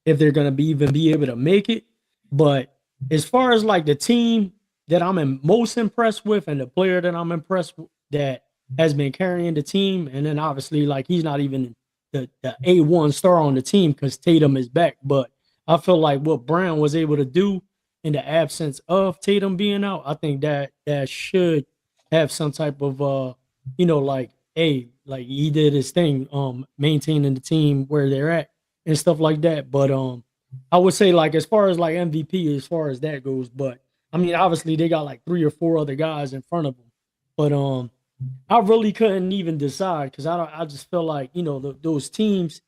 if they're gonna be able to make it. But as far as like the team that I'm most impressed with, and the player that I'm impressed with that has been carrying the team, and then obviously like he's not even the A1 star on the team because Tatum is back, but I feel like what Brown was able to do in the absence of Tatum being out, I think that should have some type of like he did his thing, maintaining the team where they're at and stuff like that. But I would say like as far as like MVP, as far as that goes, but I mean obviously they got like 3 or 4 other guys in front of them. But I really couldn't even decide because I just feel like, those teams,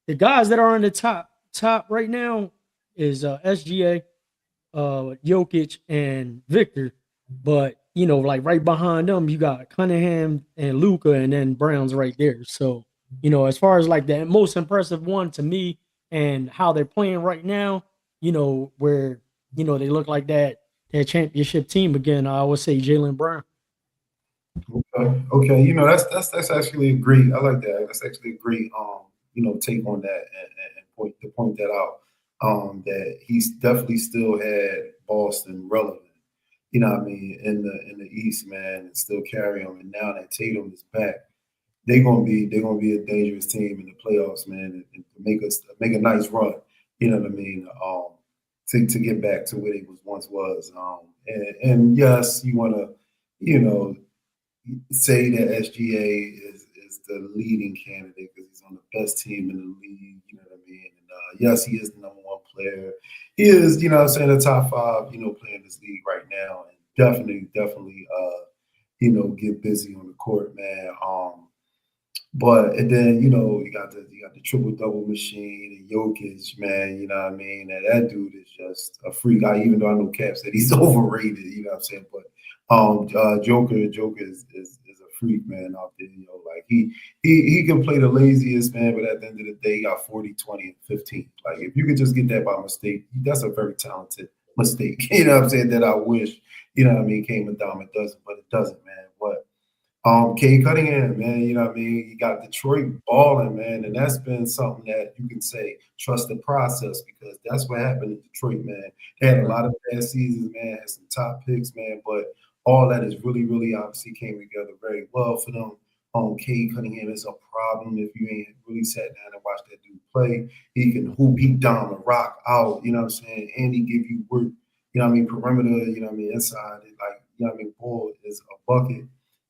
the guys that are in the top right now is SGA, Jokic, and Victor. But like right behind them, you got Cunningham and Luka, and then Brown's right there. So as far as like the most impressive one to me and how they're playing right now, where they look like that championship team again, I would say Jaylen Brown. Okay. That's actually a great. I like that. That's actually a great take on that and point that out. That he's definitely still had Boston relevant. You know what I mean, in the East, man, and still carry them. And now that Tatum is back, they're gonna be a dangerous team in the playoffs, man, and make a nice run. You know what I mean? To get back to where they once was. And yes, you want to, say that SGA is the leading candidate because he's on the best team in the league. You know what I mean? And yes, he is the number one player. He is, the top 5, playing this league right now, and definitely, get busy on the court, man. But and then you got the triple double machine and Jokic, man. You know what I mean? And that dude is just a freak. Even though I know Cap said he's overrated, you know what I'm saying? But Joker is a freak, man, out there. Like he can play the laziest, man, but at the end of the day, he got 40, 20, and 15. Like if you could just get that by mistake, that's a very talented mistake. You know what I'm saying? That I wish, came a dime a dozen, but it doesn't, man. But Cade Cunningham, man, you know what I mean? You got Detroit balling, man, and that's been something that you can say, trust the process, because that's what happened in Detroit, man. They had a lot of bad seasons, man, had some top picks, man, but all that is really, really obviously came together very well for them. Cade Cunningham is a problem if you ain't really sat down and watched that dude play. He can hoop, he down the rock out, you know what I'm saying? And he give you work, perimeter, inside. Ball is a bucket.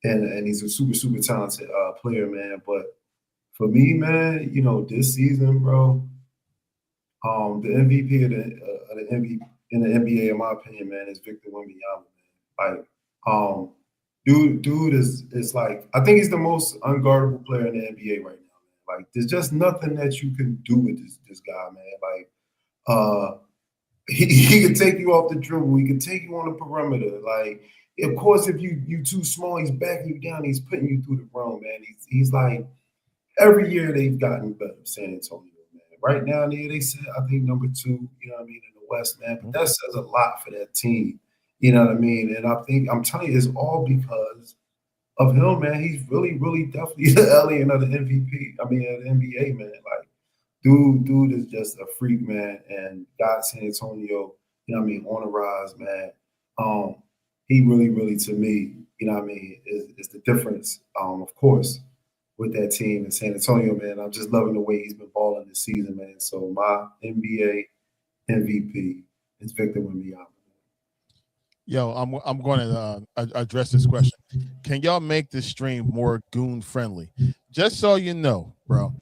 And he's a super, super talented player, man. But for me, man, this season, bro, the MVP of the MVP in the NBA, in my opinion, man, is Victor Wembanyama, man. Like, dude is like, I think he's the most unguardable player in the NBA right now, man. Like, there's just nothing that you can do with this guy, man. Like, he can take you off the dribble. He can take you on the perimeter. Like, of course, if you too small, he's backing you down. He's putting you through the room, man. He's like, every year they've gotten better, San Antonio, man. Right now, they said, I think, number 2, you know what I mean, in the West, man. But that says a lot for that team, you know what I mean? And I'm telling you, it's all because of him, man. He's really, really definitely the alien of the MVP. I mean, of the NBA, man. Like, dude is just a freak, man. And got San Antonio, you know what I mean, on the rise, man. He really, really, to me, you know what I mean, is the difference, of course, with that team in San Antonio, man. I'm just loving the way he's been balling this season, man. So my NBA MVP is Victor Wembanyama. Yo, I'm going to address this question. Can y'all make this stream more goon friendly? Just so you know, bro,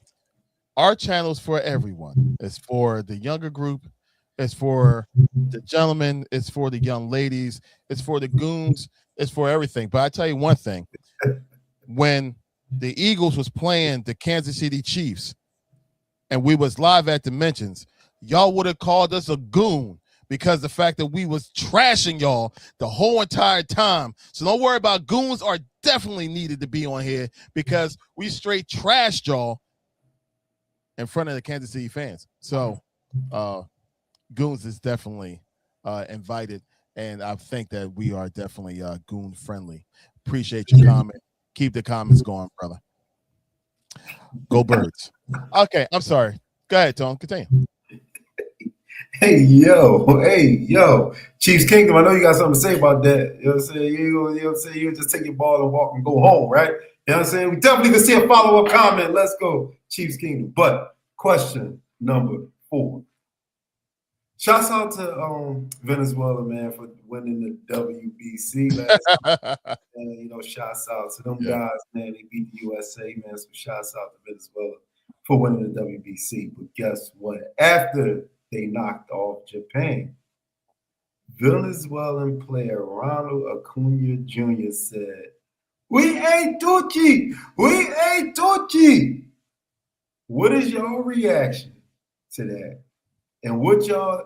our channel's for everyone. It's for the younger group. It's for the gentlemen. It's for the young ladies. It's for the goons. It's for everything. But I tell you one thing: when the Eagles was playing the Kansas City Chiefs, and we was live at Dimensions, y'all would have called us a goon because the fact that we was trashing y'all the whole entire time. So don't worry about goons are definitely needed to be on here because we straight trashed y'all in front of the Kansas City fans. So goons is definitely invited, and I think that we are definitely goon friendly. Appreciate your comment. Keep the comments going, brother. Go Birds. Okay, I'm sorry. Go ahead, Tone. Continue. Hey, yo. Chiefs Kingdom, I know you got something to say about that. You know what I'm saying? You know what I'm saying? You just take your ball and walk and go home, right? You know what I'm saying? We definitely can see a follow-up comment. Let's go, Chiefs Kingdom. But question number 4. Shouts out to Venezuela, man, for winning the WBC last night. And, you know, shouts out to them guys, man. They beat the USA, man. So shouts out to Venezuela for winning the WBC. But guess what? After they knocked off Japan, Venezuelan player Ronald Acuna Jr. said, "We ain't Tucci! We ain't Tucci!" What is your reaction to that? And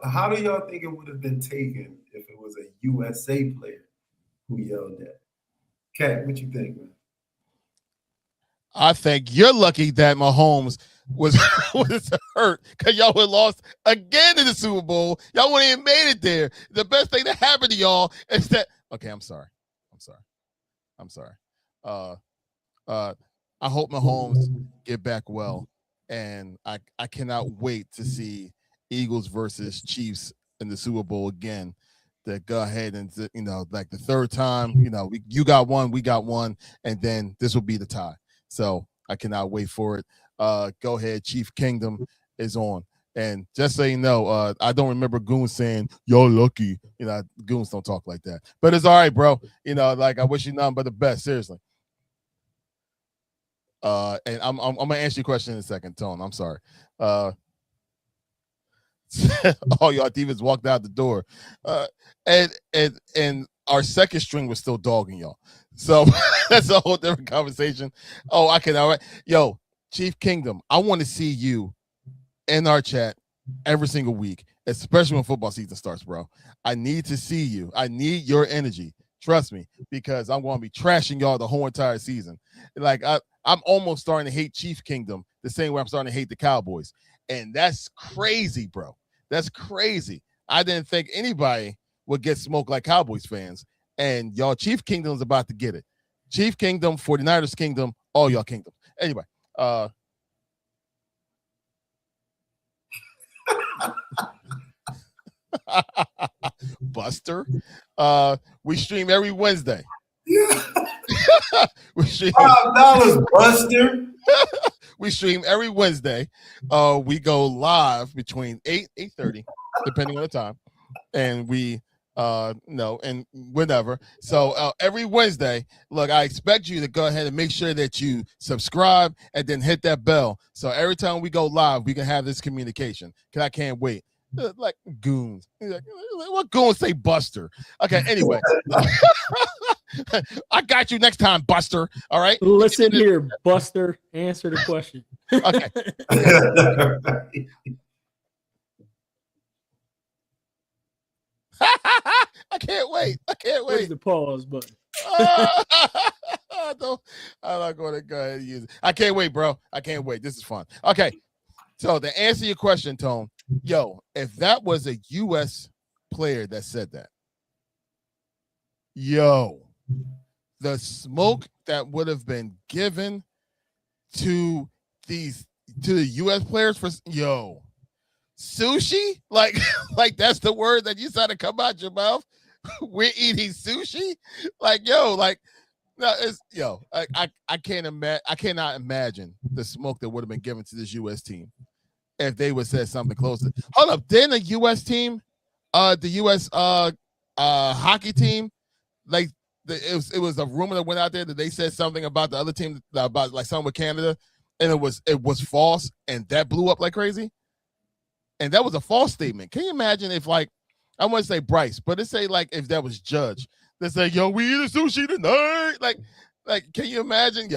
how do y'all think it would have been taken if it was a USA player who yelled that? Kat, what you think, man? I think you're lucky that Mahomes was hurt because y'all would have lost again in the Super Bowl. Y'all wouldn't even made it there. The best thing that happened to y'all is that. Okay, I'm sorry. I hope Mahomes get back well, and I cannot wait to see Eagles versus Chiefs in the Super Bowl again. To go ahead and, you know, like the third time, you know, you got one, we got one, and then this will be the tie. So I cannot wait for it. Go ahead, Chief Kingdom is on. And just so you know, I don't remember Goons saying, "Y'all lucky." You know, Goons don't talk like that. But it's all right, bro. You know, like, I wish you nothing but the best, seriously. And I'm gonna answer your question in a second, Tone. I'm sorry. All y'all demons walked out the door, and our second string was still dogging y'all. So that's a whole different conversation. Oh, I can. All right, yo, Chief Kingdom, I want to see you in our chat every single week, especially when football season starts, bro. I need to see you. I need your energy. Trust me, because I'm going to be trashing y'all the whole entire season. Like, I'm almost starting to hate Chief Kingdom the same way I'm starting to hate the Cowboys. And that's crazy, bro. That's crazy. I didn't think anybody would get smoked like Cowboys fans. And y'all Chief Kingdom's about to get it. Chief Kingdom, 49ers Kingdom, all y'all kingdoms. Anyway, Buster. We stream every Wednesday. Yeah. We stream $5, Buster. We stream every Wednesday. We go live between 8:30, depending on the time, and we and whenever. So every Wednesday, look, I expect you to go ahead and make sure that you subscribe and then hit that bell. So every time we go live, we can have this communication. Cause I can't wait. Like goons. Like, what goons say Buster? Okay, anyway. I got you next time, Buster. All right. Listen here, Buster. Answer the question. Okay. I can't wait. I can't Where's wait. the pause button? I'm not going to go ahead and use it. I can't wait, bro. I can't wait. This is fun. Okay. So to answer your question, Tone, yo, if that was a U.S. player that said that, yo, the smoke that would have been given to the U.S. players for sushi, like that's the word that you said to come out your mouth. We're eating sushi, like no, it's I can't imagine. I cannot imagine the smoke that would have been given to this U.S. team if they would say something close to. Hold up, then the U.S. team, the U.S. hockey team, like it was a rumor that went out there that they said something about the other team about like something with Canada, and it was false, and that blew up like crazy, and that was a false statement. Can you imagine if like I want to say Bryce, but let's say like if that was Judge, they say yo we eating sushi tonight, like can you imagine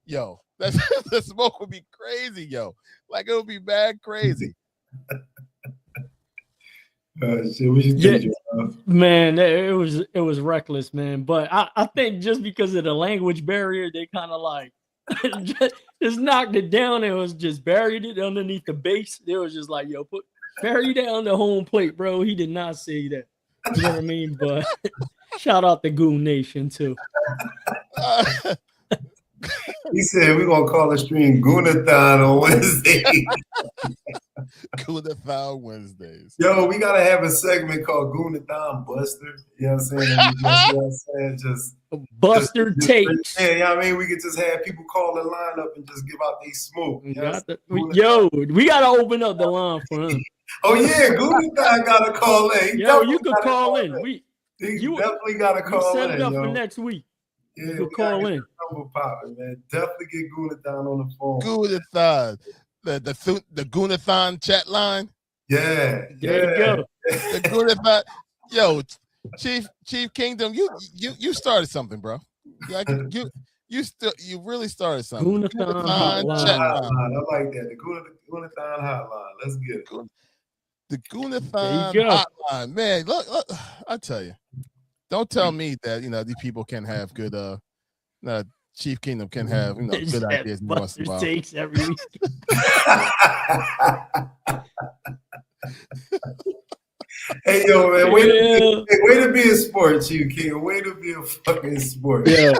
yo that's the smoke would be crazy like it would be bad crazy. Shit, what you think, man? It was reckless, man. But I think just because of the language barrier, they kind of like just knocked it down. It was just buried it underneath the base. They was just like, yo, bury down the home plate, bro. He did not say that. You know what I mean? But shout out the Goon Nation too. He said we're gonna call the stream Goonathon on Wednesday. Goonathon Wednesdays. Yo, we gotta have a segment called Goonathon Buster. You know what I'm saying? You know what I'm saying? Just Buster takes. Yeah, you know what I mean? We could just have people call the line up and just give out these smoke. You know we gotta open up the line for him. Oh yeah, Goonathon gotta call in. Yo, you could call in. You definitely gotta call in. Set it up for next week. Yeah, you could call in. Popping, man. Definitely get Goonathon on the phone. Goonathon. The Goonathon chat line. Yeah. There you go. The Goonathon. Yo, Chief Kingdom, you started something, bro. Like you really started something. Goonathon chat line. I like that. The Goonathon hotline. Let's get it. The Goonathon hotline. Man, look, I tell you. Don't tell me that these people can have good Chief Kingdom can have good ideas once in a while. Takes every week. Hey yo, man, way to be a sport, Chief King. Way to be a fucking sport. Yeah.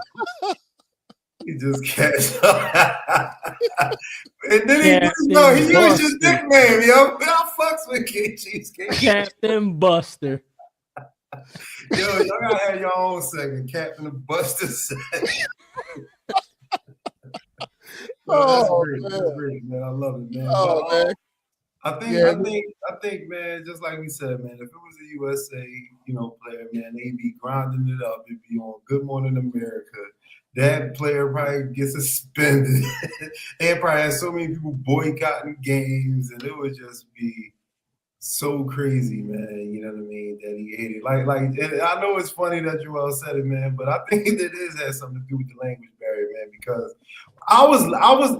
He just catch up. And then he used his nickname, yo. I fucks with King Cheesecake. Captain Buster. Yo, y'all gotta have your own segment, Captain Buster segment. That's great, man. I love it, man. Oh, man. I think, man, just like we said, man, if it was a USA, player, man, they'd be grinding it up. It'd be on Good Morning America. That player probably gets suspended. And probably has so many people boycotting games, and it would just be so crazy, man. You know what I mean? That he ate it. Like I know it's funny that Joel said it, man, but I think that has something to do with the language barrier, man, because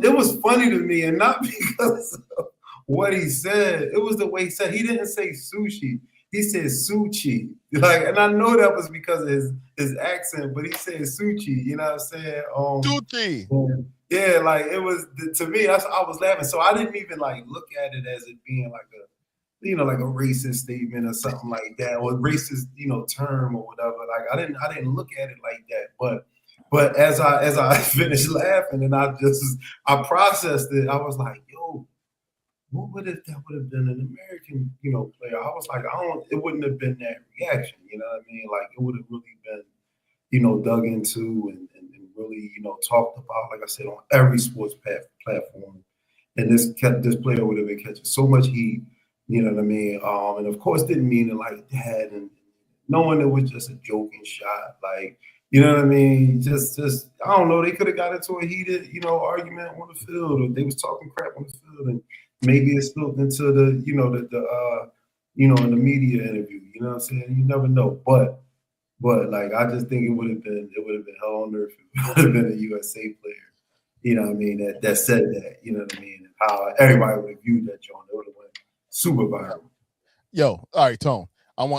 it was funny to me, and not because of what he said. It was the way he said. He didn't say sushi. He said sushi. And I know that was because of his accent, but he said sushi. You know what I'm saying? Sushi. Yeah, like it was to me. I was laughing, so I didn't even look at it as it being like a like a racist statement or something like that, or racist, term or whatever. Like I didn't look at it like that. But as I finished laughing and I processed it, I was like, yo, what would if that would have been an American, player? I was like, it wouldn't have been that reaction, you know what I mean? Like it would have really been, dug into and really, talked about, like I said, on every sports platform. And this player would have been catching so much heat. You know what I mean? And of course, didn't mean it like that, and knowing it was just a joking shot, like, you know what I mean? Just I don't know. They could have got into a heated, argument on the field, or they was talking crap on the field, and maybe it spilled into the, in the media interview. You know what I'm saying? You never know, but like I just think it would have been hell on earth if it would have been a USA player. you know what I mean, that said that, you know what I mean, how everybody would have viewed that joint. It would have went super viral. Yo, all right, Tone.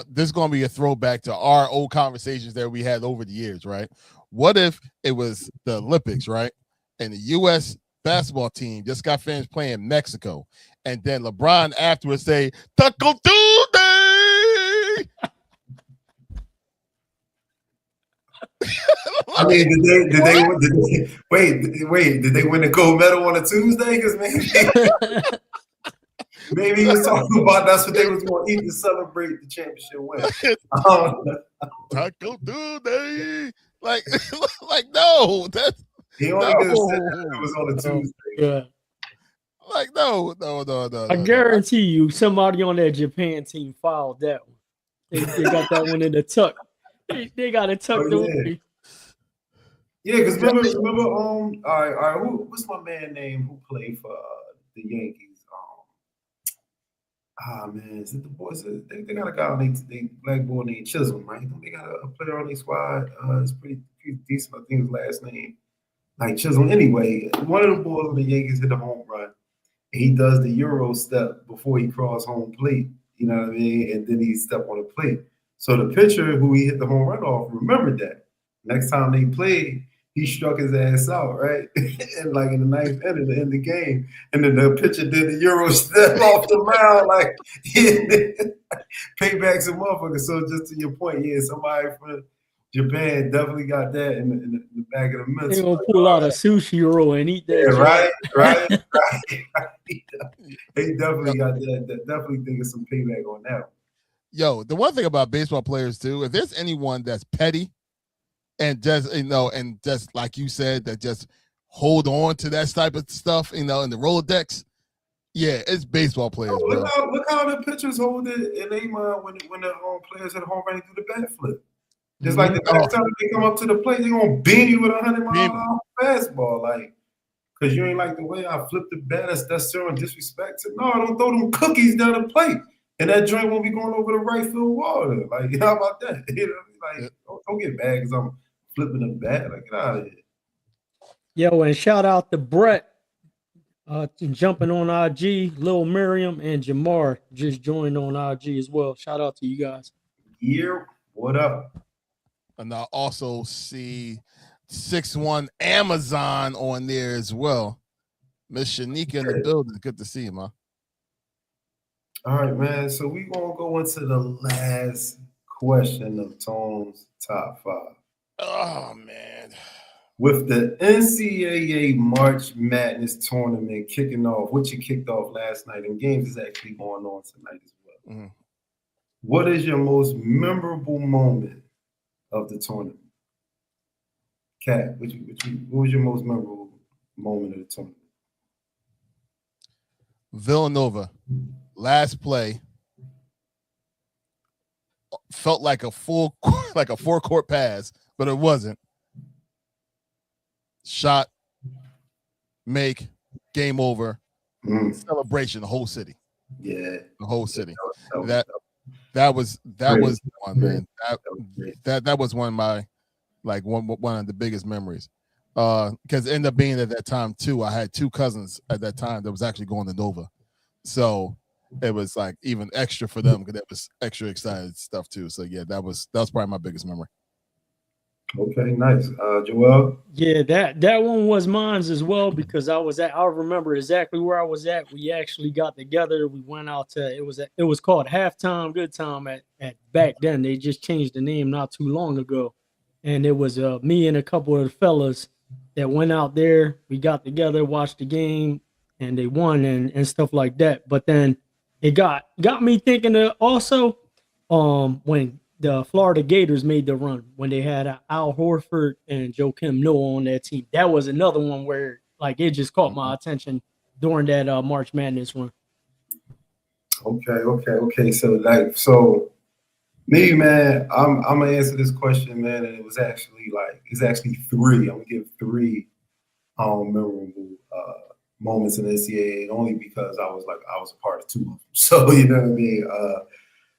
This is gonna be a throwback to our old conversations that we had over the years, right? What if it was the Olympics, right? And the US basketball team just got finished playing Mexico, and then LeBron afterwards say Taco Tuesday. I mean, did they win the gold medal on a Tuesday? Because maybe he was talking about that's what they was going to eat to celebrate the championship win. Taco Tuesday, like no, that's he only could have said that it was on a Tuesday. Yeah. Like no. I guarantee you, somebody on that Japan team filed that one. They got that one in the tuck. They got it tucked away. Yeah, because remember, all right, what's my man name who played for the Yankees? Man, is it the boys? They got a guy on they black boy named Chisholm, right? They got a player on their squad. It's pretty decent. I think his last name, like Chisholm. Anyway, one of the boys on the Yankees hit a home run. And he does the Euro step before he crosses home plate. You know what I mean? And then he step on the plate. So the pitcher who he hit the home run off remembered that. Next time they played, he struck his ass out, right? And like in the ninth inning, to end the game. And then the pitcher did the Euro step off the mound, like payback's a motherfucker. So just to your point, yeah, somebody from Japan definitely got that in the back of the mental. They're gonna pull out a sushi roll and eat that. Yeah, right. They definitely got that. Definitely thinking some payback on that. Yo, the one thing about baseball players too, if there's anyone that's petty and just and just like you said, that just hold on to that type of stuff, in the Rolodex, yeah, it's baseball players. Look how the pitchers hold it in their mind when the players at home running through the bat flip. Just like the next time they come up to the plate, they're gonna beam you with 100-mile-an-hour fastball, like, because you ain't like the way I flipped the bat. That's showing disrespect. No, don't throw them cookies down the plate, and that joint won't be going over the right field wall. Like, how about that? Like, don't get mad because I'm flipping the bat. Like, get out of here. Yo, and shout out to Brett jumping on IG, Lil Miriam and Jamar just joined on IG as well. Shout out to you guys. Yeah, what up? And I also see 6'1" Amazon on there as well. Miss Shanika in the building. Good to see you, man. All right, man. So we're going to go into the last question of Tone's top 5. Oh, man. With the NCAA March Madness tournament kicking off, which it kicked off last night, and games is actually going on tonight as well. Mm-hmm. What is your most memorable moment of the tournament? Kat, what was your most memorable moment of the tournament? Villanova, last play, felt like a four-court pass, but it wasn't. Shot, make, game over, celebration, the whole city. Yeah, the whole city. That was one, man. That was one of my one of the biggest memories. Because it ended up being at that time too. I had 2 cousins at that time that was actually going to Nova, so it was like even extra for them because that was extra excited stuff too. So yeah, that was probably my biggest memory. Okay, nice. Joel? Yeah, that one was mine as well because I remember exactly where I was at. We actually got together. We went out to it was called Halftime Good Time at back then. They just changed the name not too long ago. And it was me and a couple of the fellas that went out there. We got together, watched the game, and they won and stuff like that. But then it got me thinking also when the Florida Gators made the run, when they had Al Horford and Joakim Noah on that team. That was another one where it just caught my attention during that March Madness run. Okay. So me, man, I'm gonna answer this question, man, and it's actually 3. I'm gonna give 3 memorable moments in the NCAA, only because I was a part of 2 of them. So you know what I mean.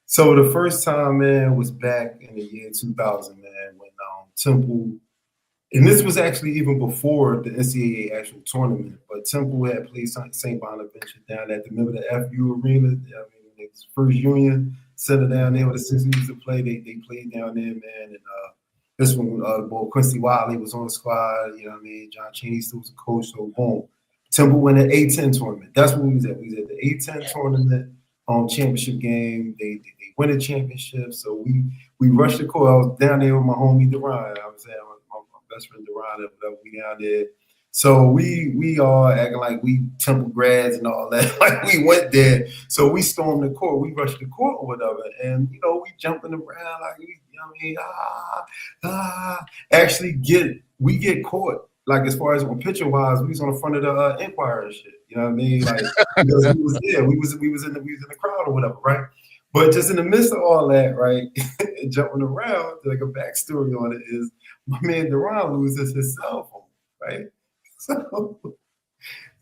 So the first time, man, was back in the year 2000, man, when Temple And this was actually even before the NCAA actual tournament. But Temple had played St. Bonaventure down at remember the FU Arena. I mean, its first union center down there where the Sixers used to play. They played down there, man. And this one, the boy Quincy Wiley was on the squad. You know what I mean? John Cheney still was a coach. So boom, Temple won the A10 tournament. That's what we was at. We was at the A10 tournament championship game. They win a championship. So we rushed the court. I was down there with my homie Deron. I was there. My best friend Deron, we down there. So we all acting like we Temple grads and all that. Like we went there. So we stormed the court. We rushed the court or whatever. And you know, we jumping around like you know what I mean, actually we get caught. Like as far as picture wise, we was on the front of the Empire and shit. You know what I mean? Like because we was there. We was in the crowd or whatever, right? But just in the midst of all that, right, jumping around, like a backstory on it is my man Deron loses his cell phone, right? So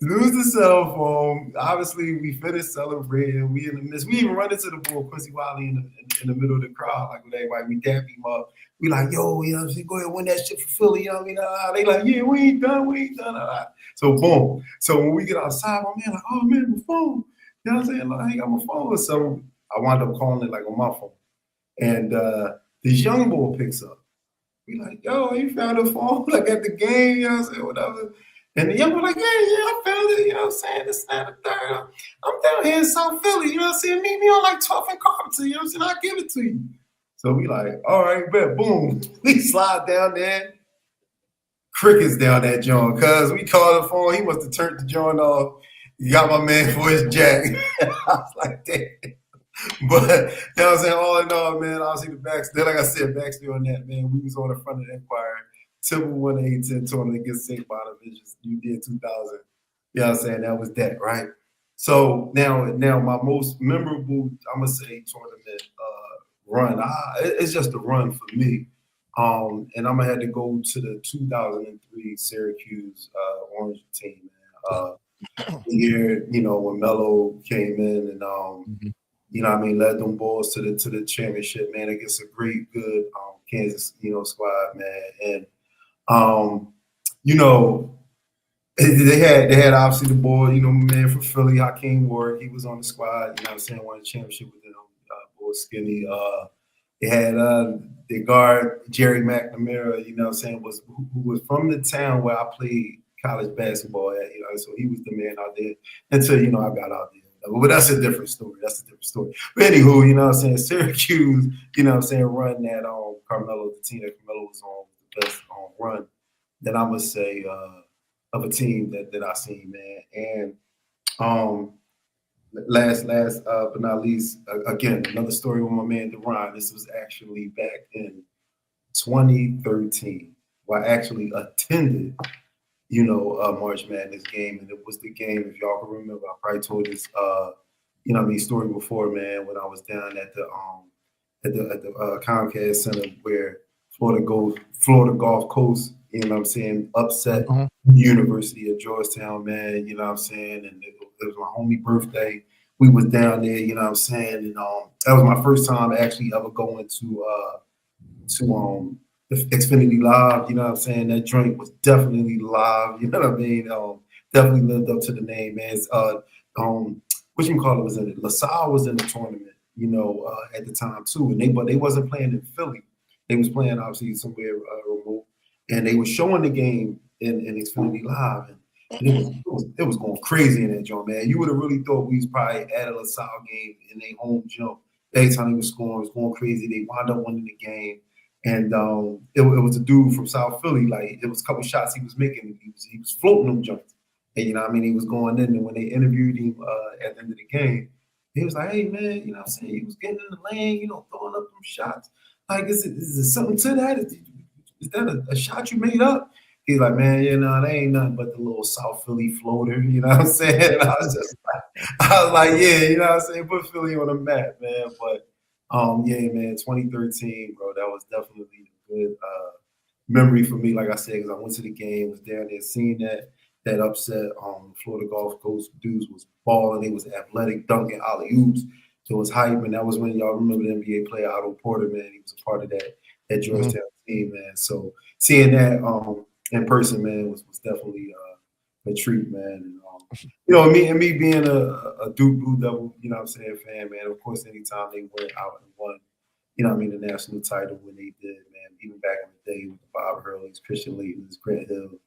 lose the cell phone. Obviously, we finished celebrating. We in the midst. We even run into the boy Quincy Wiley in the middle of the crowd, like with everybody. We dap him up. We like, yo, you know what I'm saying? Go ahead, win that shit for Philly. You know what I mean? They like, yeah, we ain't done. So boom. So when we get outside, my man like, oh man, my phone. You know what I'm saying? Like, I ain't got my phone. So I wound up calling it like on my phone. And this young boy picks up. We like, yo, you found a phone like at the game, you know what I'm saying? Whatever. And the young boy like, yeah, I found it, you know what I'm saying? This, that, and the third. I'm down here in South Philly, you know what I'm saying? Meet me on like 12th and Carpenter, you know what I'm saying? I'll give it to you. So we like, all right, bet, boom. We slide down there. Crickets down that joint, cuz we called the phone. He must have turned the joint off. He got my man for his jack. I was like, damn. But you know what I'm saying? All in all, man, obviously the backstory, like I said, backstory on that, man. We was on the front of the Empire. Temple won the A10 tournament against St. Bonaventure. You did 2000. You know what I'm saying? That was that, right? So now my most memorable, I'm gonna say, tournament run. It's just a run for me. And I'm gonna have to go to the 2003 Syracuse Orange team, man. Year, you know, when Melo came in and you know what I mean, led them boys to the championship, man, against a great, good Kansas, you know, squad, man. And you know, they had obviously the boy, you know, man from Philly, Hakeem Ward, he was on the squad, you know what I'm saying, won the championship with them, boy Skinny. They had the guard Jerry McNamara, you know what I'm saying, who was from the town where I played college basketball at, you know, so he was the man out there until, you know, I got out there. But that's a different story. But anywho, you know what I'm saying, Syracuse, you know what I'm saying, run that Carmelo, the team that Carmelo was on, the best run that I must say of a team that I seen, man. And last but not least, again, another story with my man Deron. This was actually back in 2013, where I actually attended, you know, March Madness game, and it was the game, if y'all can remember, I probably told this, you know, story before, man, when I was down at the Comcast Center where Florida Gulf Coast, you know what I'm saying, upset University of Georgetown, man, you know what I'm saying, and it was my homie birthday. We was down there, you know what I'm saying, and that was my first time actually ever going to the Xfinity Live, you know what I'm saying? That joint was definitely live, you know what I mean? Definitely lived up to the name, man. Whatchamacallit was in it. LaSalle was in the tournament, you know, at the time too. And they wasn't playing in Philly. They was playing obviously somewhere remote. And they were showing the game in Xfinity Live. And it was going crazy in that joint, man. You would have really thought we was probably at a LaSalle game in their home jump. Every time he was scoring, it was going crazy. They wound up winning the game. And it was a dude from South Philly. Like, it was a couple shots he was making. He was floating them jumps. And, you know what I mean? He was going in. And when they interviewed him at the end of the game, he was like, hey, man, you know what I'm saying? He was getting in the lane, you know, throwing up them shots. Like, is there something to that? Is that a shot you made up? He's like, man, you know, they ain't nothing but the little South Philly floater. You know what I'm saying? And I was like, yeah, you know what I'm saying? Put Philly on the map, man. But, yeah, man, 2013, bro, that was definitely a good memory for me, like I said, because I went to the game, was down there, seeing that upset. Florida Gulf Coast dudes was balling. They was athletic, dunking alley-oops. So it was hype, and that was when y'all remember the NBA player Otto Porter, man. He was a part of that that Georgetown team, man. So seeing that in person, man, was definitely a treat, man. And, me being a Duke Blue Devil, fan, man. Of course, anytime they went out and won, the national title when they did, man. Even back in the day with the Bob Hurley's, Christian Layton's, Grant Hill,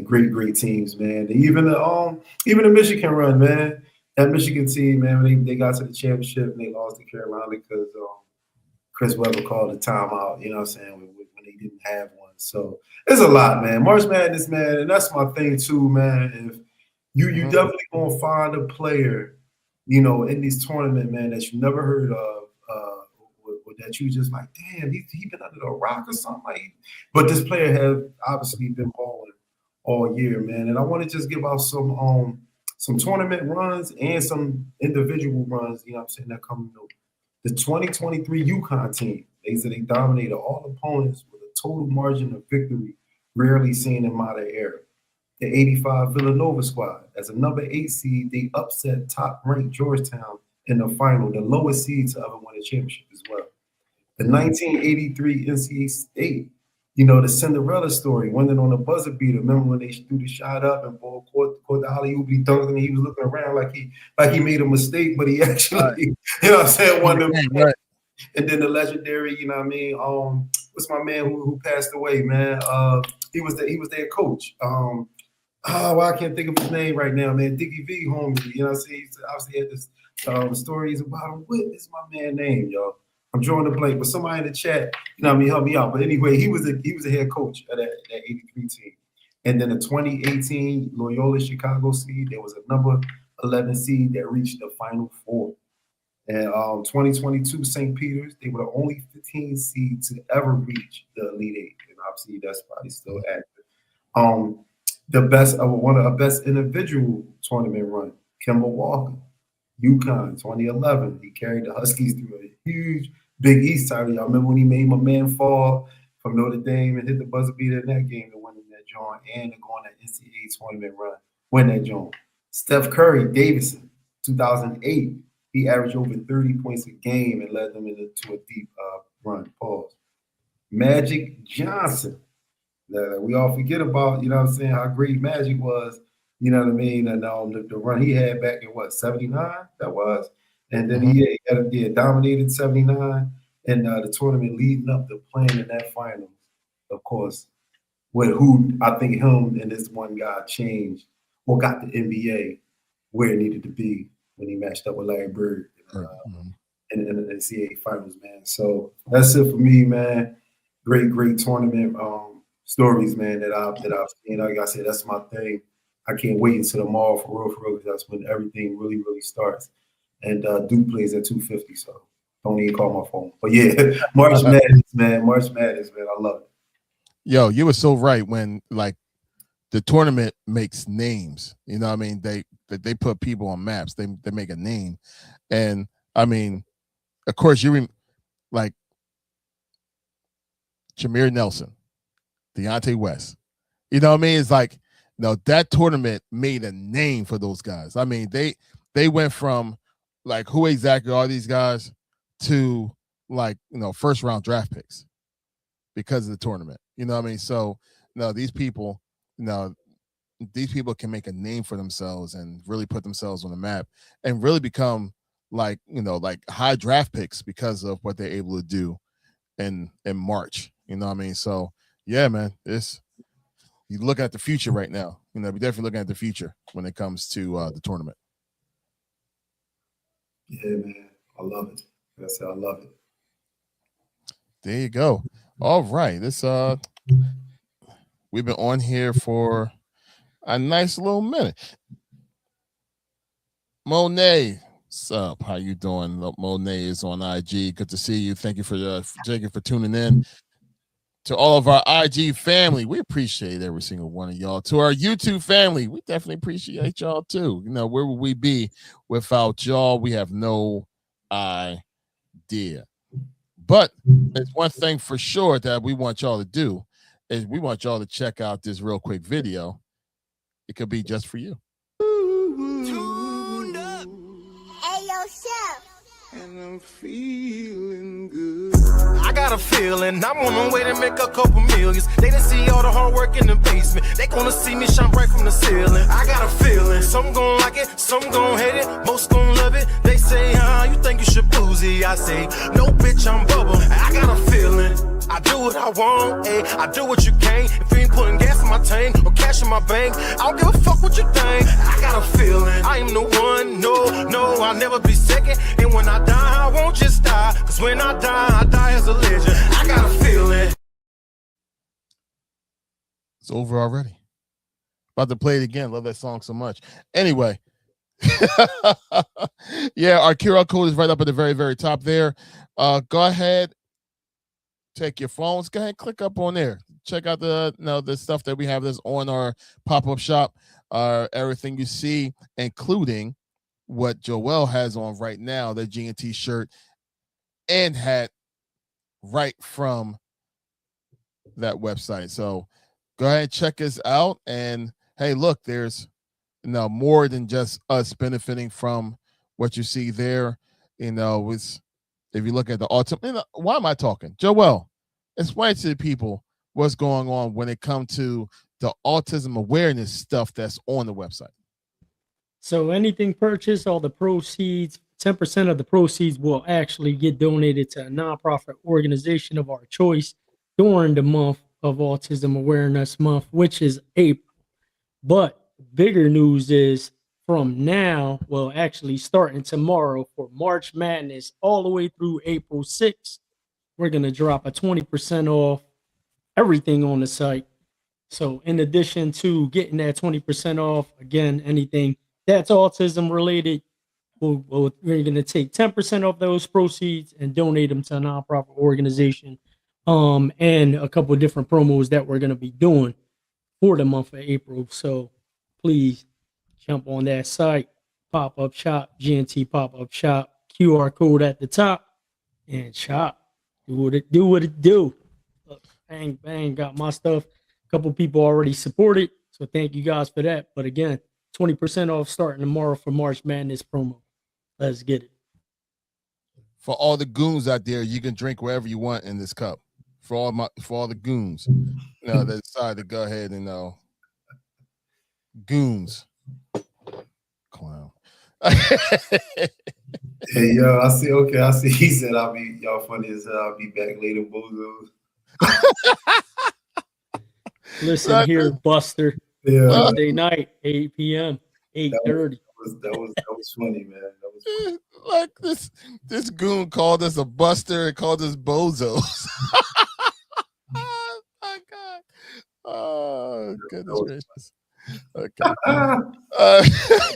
great teams, man. And even the Michigan run, man. That Michigan team, man, they got to the championship and they lost to Carolina because Chris Webber called a timeout, when they didn't have one. So there's a lot, man. March Madness, man, and that's my thing too, man. If you definitely gonna find a player, in this tournament, man, that you never heard of, or that you just like, damn, he been under a rock or something. But this player has obviously been balling all year, man. And I want to just give out some tournament runs and some individual runs, that come the 2023 UConn team. They said they dominated all opponents with a total margin of victory rarely seen in modern era. The 85 Villanova squad, as a number 8 seed, they upset top-ranked Georgetown in the final, the lowest seed to ever win a championship as well. The 1983 NCAA State, the Cinderella story, winning on a buzzer beater. Remember when they threw the shot up and ball caught the alley-oop, he dunked and he was looking around like he made a mistake, but he actually, won the right. And then the legendary, what's my man who passed away, man? He was their coach. I can't think of his name right now, man. Dickie V, homie. He obviously had this stories about him. What is my man name, y'all? I'm drawing a blank, but somebody in the chat, help me out. But anyway, he was a head coach of that 83 team. And then the 2018 Loyola Chicago seed, there was a number 11 seed that reached the Final Four. And 2022 St. Peter's, they were the only 15 seed to ever reach the Elite Eight. And obviously that's probably still active. The best one of the best individual tournament run, Kemba Walker, UConn, 2011. He carried the Huskies through a huge Big East title. Y'all remember when he made my man fall from Notre Dame and hit the buzzer beater in that game to win in that joint and to go on that NCAA tournament run, win that joint. Steph Curry, Davidson, 2008. He averaged over 30 points a game and led them into a deep run. Pause. Magic Johnson. That we all forget about, how great Magic was, and the run he had back in 79 that was. And then he had dominated 79 and the tournament leading up to playing in that final, of course, with who I think him and this one guy changed or got the NBA where it needed to be when he matched up with Larry Bird in the NCAA finals, man. So that's it for me, man. Great tournament stories, man, that I've seen. Like I said, that's my thing. I can't wait until tomorrow for real, because that's when everything really starts. And Duke plays at 2:50, so don't even call my phone. But yeah, March Madness, man. I love it. Yo, you were so right when the tournament makes names. They put people on maps. They make a name, and of course like Jameer Nelson, Deontay West. It's that tournament made a name for those guys. They went from who exactly are these guys to first round draft picks because of the tournament. So these people can make a name for themselves and really put themselves on the map and really become high draft picks because of what they're able to do in March. So yeah, man, you look at the future right now. We're definitely looking at the future when it comes to the tournament. Yeah, man, I love it. I love it. There you go. All right, we've been on here for a nice little minute. Monet, what's up? How you doing? Monet is on IG. Good to see you. Thank you for tuning in. To all of our IG family, we appreciate every single one of y'all. To our YouTube family, we definitely appreciate y'all too. Where would we be without y'all? We have no idea. But there's one thing for sure that we want y'all to do is we want y'all to check out this real quick video. It could be just for you. Tuned up. Hey, yo, chef. And I'm feeling good. I got a feeling I'm on my way to make a couple millions. They done see all the hard work in the basement. They gonna see me shine bright from the ceiling. I got a feeling some gon' like it, some gon' hate it, most gon' love it. They say, you think you should boozy? I say, no, bitch, I'm bubble. I got a feeling. I do what I want, ayy. I do what you can't. If you ain't putting gas in my tank or cash in my bank, I don't give a fuck what you think. I got a feeling I am the one. No, I'll never be second. And when I die, I won't just die. Cause when I die as a legend. I got a feeling. It's over already. About to play it again. Love that song so much. Anyway. Yeah, our QR code is right up at the very, very top there. Go ahead. Take your phones. Go ahead and click up on there. Check out the stuff that we have that's on our pop-up shop. Everything you see, including what Joel has on right now, the GNT shirt and hat right from that website. So go ahead and check us out. And hey, look, there's more than just us benefiting from what you see there. If you look at the ultimate, why am I talking? Joel, explain to the people what's going on when it comes to the autism awareness stuff that's on the website. So anything purchased, all the proceeds, 10% of the proceeds will actually get donated to a nonprofit organization of our choice during the month of Autism Awareness Month, which is April. But bigger news is from now, well, actually starting tomorrow for March Madness all the way through April 6th, we're going to drop a 20% off everything on the site. So in addition to getting that 20% off, again, anything that's autism related, we're going to take 10% of those proceeds and donate them to a nonprofit organization, and a couple of different promos that we're going to be doing for the month of April. So please jump on that site, pop-up shop, GNT pop-up shop, QR code at the top, and shop. Do what it do. Look, bang, got my stuff. A couple people already supported, so thank you guys for that. But again, 20% off starting tomorrow for March Madness promo. Let's get it. For all the goons out there, you can drink wherever you want in this cup. For all the goons, that decide to go ahead and goons, clown. Hey, yo, I see. He said, y'all funny as hell. I'll be back later, bozos. Listen here, Buster. Yeah. Wednesday night, 8 p.m., 8:30. That was funny, man. That was funny. Like this goon called us a buster and called us bozos. Oh my God. Oh, goodness gracious. Okay.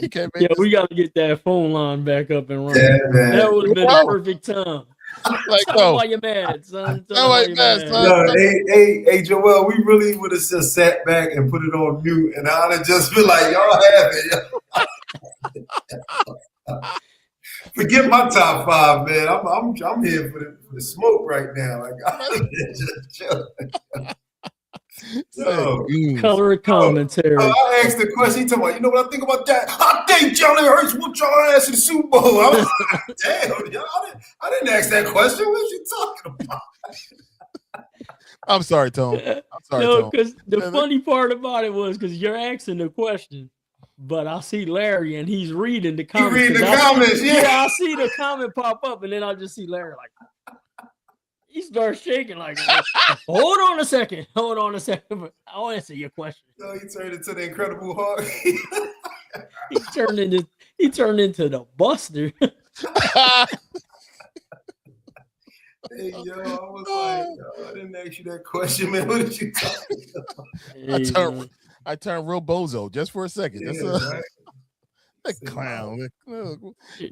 You can't make we got to get that phone line back up and running. Yeah, man. That would have been the perfect time. Like, Tell me why you're mad, son. Tell me why you're mad. No, hey, Joel, we really would have just sat back and put it on mute, and I'd have just been like, y'all have it. Forget my top five, man. I'm here for the smoke right now. Like, I'm just chilling. Color commentary. I asked the question. He talking about, you know what I think about that? I think Jalen Hurts whooped your ass in the Super Bowl. I was like, damn, y'all, I didn't ask that question. What you talking about? I'm sorry, Tone. No, because the funny part about it was because you're asking the question, but I see Larry and he's reading the comments. You read the comments, yeah. I see the comment pop up, and then I just see Larry like. He starts shaking like, hold on a second. I'll answer your question. No, he turned into the Incredible Hulk. he turned into the Buster. Hey, yo, I was like, yo, I didn't ask you that question, man. What did you talking about? I turned real bozo just for a second. Yeah, That's right. a clown.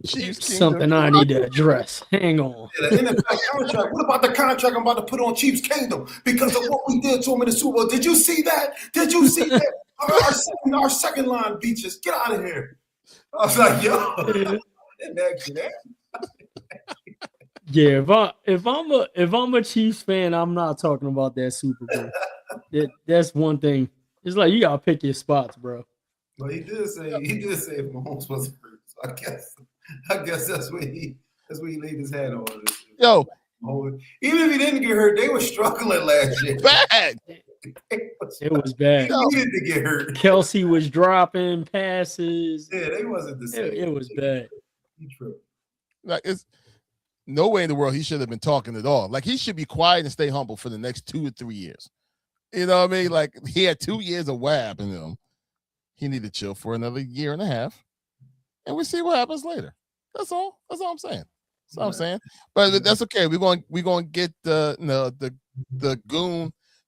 Something I need to address. Hang on. Yeah, the NFL contract. What about the contract I'm about to put on Chiefs Kingdom because of what we did to him in the Super Bowl? Did you see that? Our second line beat us. Get out of here. I was like, yo, I didn't ask you that. Yeah, if I'm a Chiefs fan, I'm not talking about that Super Bowl. That's one thing. It's like you gotta pick your spots, bro. Well, he did say if Mahomes wasn't free. So I guess that's where he laid his hat on. Yo, Even if he didn't get hurt, they were struggling last year. Bad. It was bad. He needed to get hurt. Kelsey was dropping passes. Yeah, they wasn't the same. It was bad. True. Like, it's no way in the world he should have been talking at all. Like, he should be quiet and stay humble for the next 2 or 3 years. You know what I mean? Like, he had 2 years of what happened to him. He need to chill for another year and a half, and we'll see what happens later. That's all. That's all I'm saying. That's all I'm saying. But that's okay. We're going to get the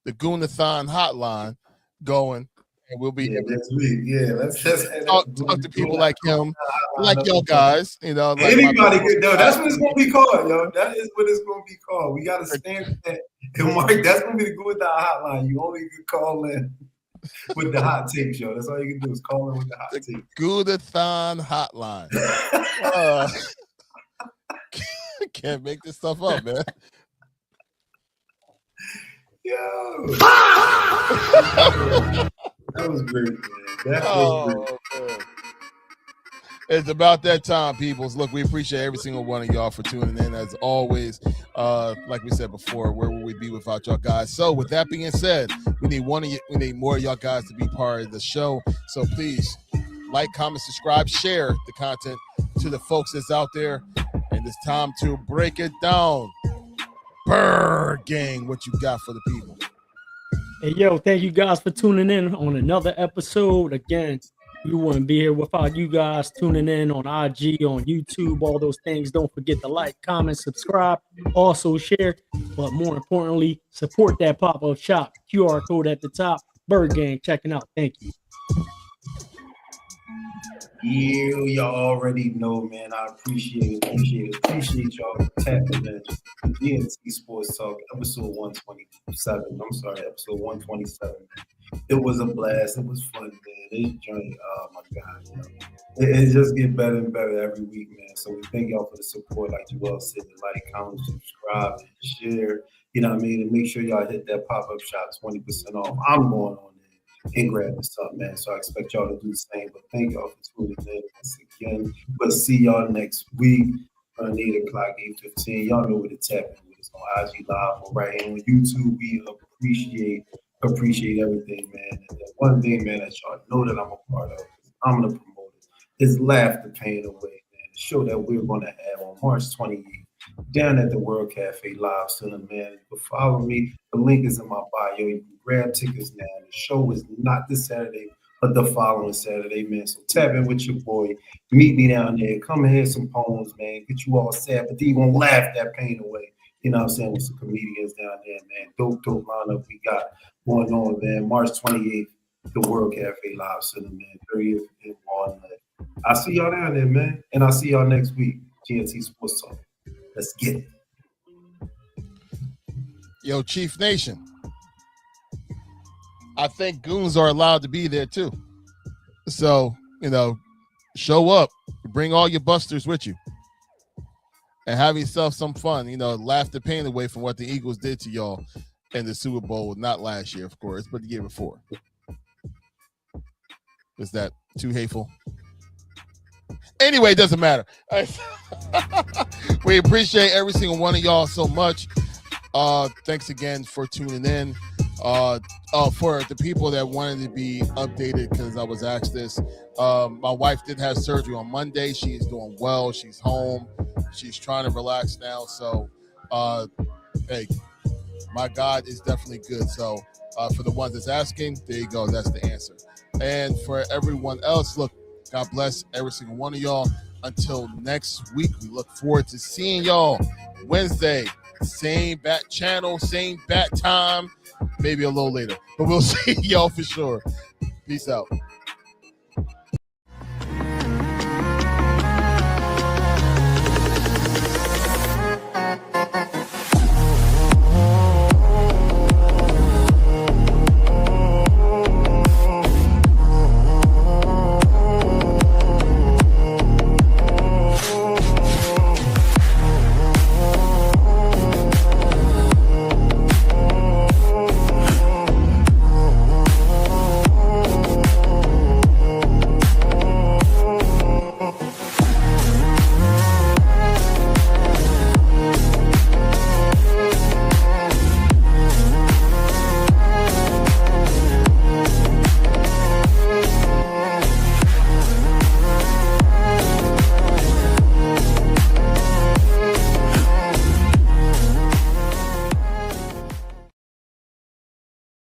Goonathon hotline going, and we'll be next week. Yeah, let's talk to people like him, like y'all guys. You know, like anybody could. No, that's what it's going to be called, yo. That is what it's going to be called. We got to stand that. And Mark, that's going to be the Goonathon hotline. You only can call in with the hot takes, yo. That's all you can do is call in with the hot takes. Goonathon hotline. Can't make this stuff up, man. Yo. That was great, man. That was great. Man. It's about that time, peoples. Look, we appreciate every single one of y'all for tuning in. As always, like we said before, where would we be without y'all guys? So, with that being said, we need more of y'all guys to be part of the show. So, please like, comment, subscribe, share the content to the folks that's out there. And it's time to break it down. Brr, gang, what you got for the people? Hey, yo, thank you guys for tuning in on another episode. Again, we wouldn't be here without you guys tuning in on IG, on YouTube, all those things. Don't forget to like, comment, subscribe, also share. But more importantly, support that pop-up shop. QR code at the top. Bird Gang checking out. Thank you. Y'all already know, man. I appreciate y'all tapping in. GNT Sportstalk, episode 127. I'm sorry, episode 127. It was a blast. It was fun, man. This journey, oh my God, it just get better and better every week, man. So we thank y'all for the support. Like you all said, like, comment, subscribe, and share. You know what I mean? And make sure y'all hit that pop-up shop, 20% off. I'm going on and grabbing something, man. So I expect y'all to do the same. But thank y'all for tuning in once again. We'll see y'all next week around 8 o'clock, 8:15. Y'all know where to tap in with us on IG Live or right here on YouTube. We appreciate everything, man. And one thing, man, that y'all know that I'm a part of, I'm gonna promote it, is Laugh the Pain Away, man. The show that we're gonna have on March 28th. Down at the World Cafe Live Center, man. You can follow me. The link is in my bio. You can grab tickets now. The show is not this Saturday, but the following Saturday, man. So tap in with your boy. Meet me down there. Come and hear some poems, man. Get you all sad, but then you're going to laugh that pain away. You know what I'm saying? With some comedians down there, man. Dope lineup we got going on, man. March 28th, the World Cafe Live Center, man. 30th in Walnut. I'll see y'all down there, man. And I'll see y'all next week. GNT Sportstalk. Let's get it. Yo, Chief Nation. I think goons are allowed to be there too. So, show up, bring all your busters with you, and have yourself some fun. Laugh the pain away from what the Eagles did to y'all in the Super Bowl. Not last year, of course, but the year before. Is that too hateful? Anyway, it doesn't matter. We appreciate every single one of y'all so much. Thanks again for tuning in. For the people that wanted to be updated, because I was asked this, my wife did have surgery on Monday. She is doing well. She's home. She's trying to relax now. So, hey, my God is definitely good. So, for the ones that's asking, there you go. That's the answer. And for everyone else, look, God bless every single one of y'all. Until next week, we look forward to seeing y'all Wednesday. Same bat channel, same bat time, maybe a little later. But we'll see y'all for sure. Peace out.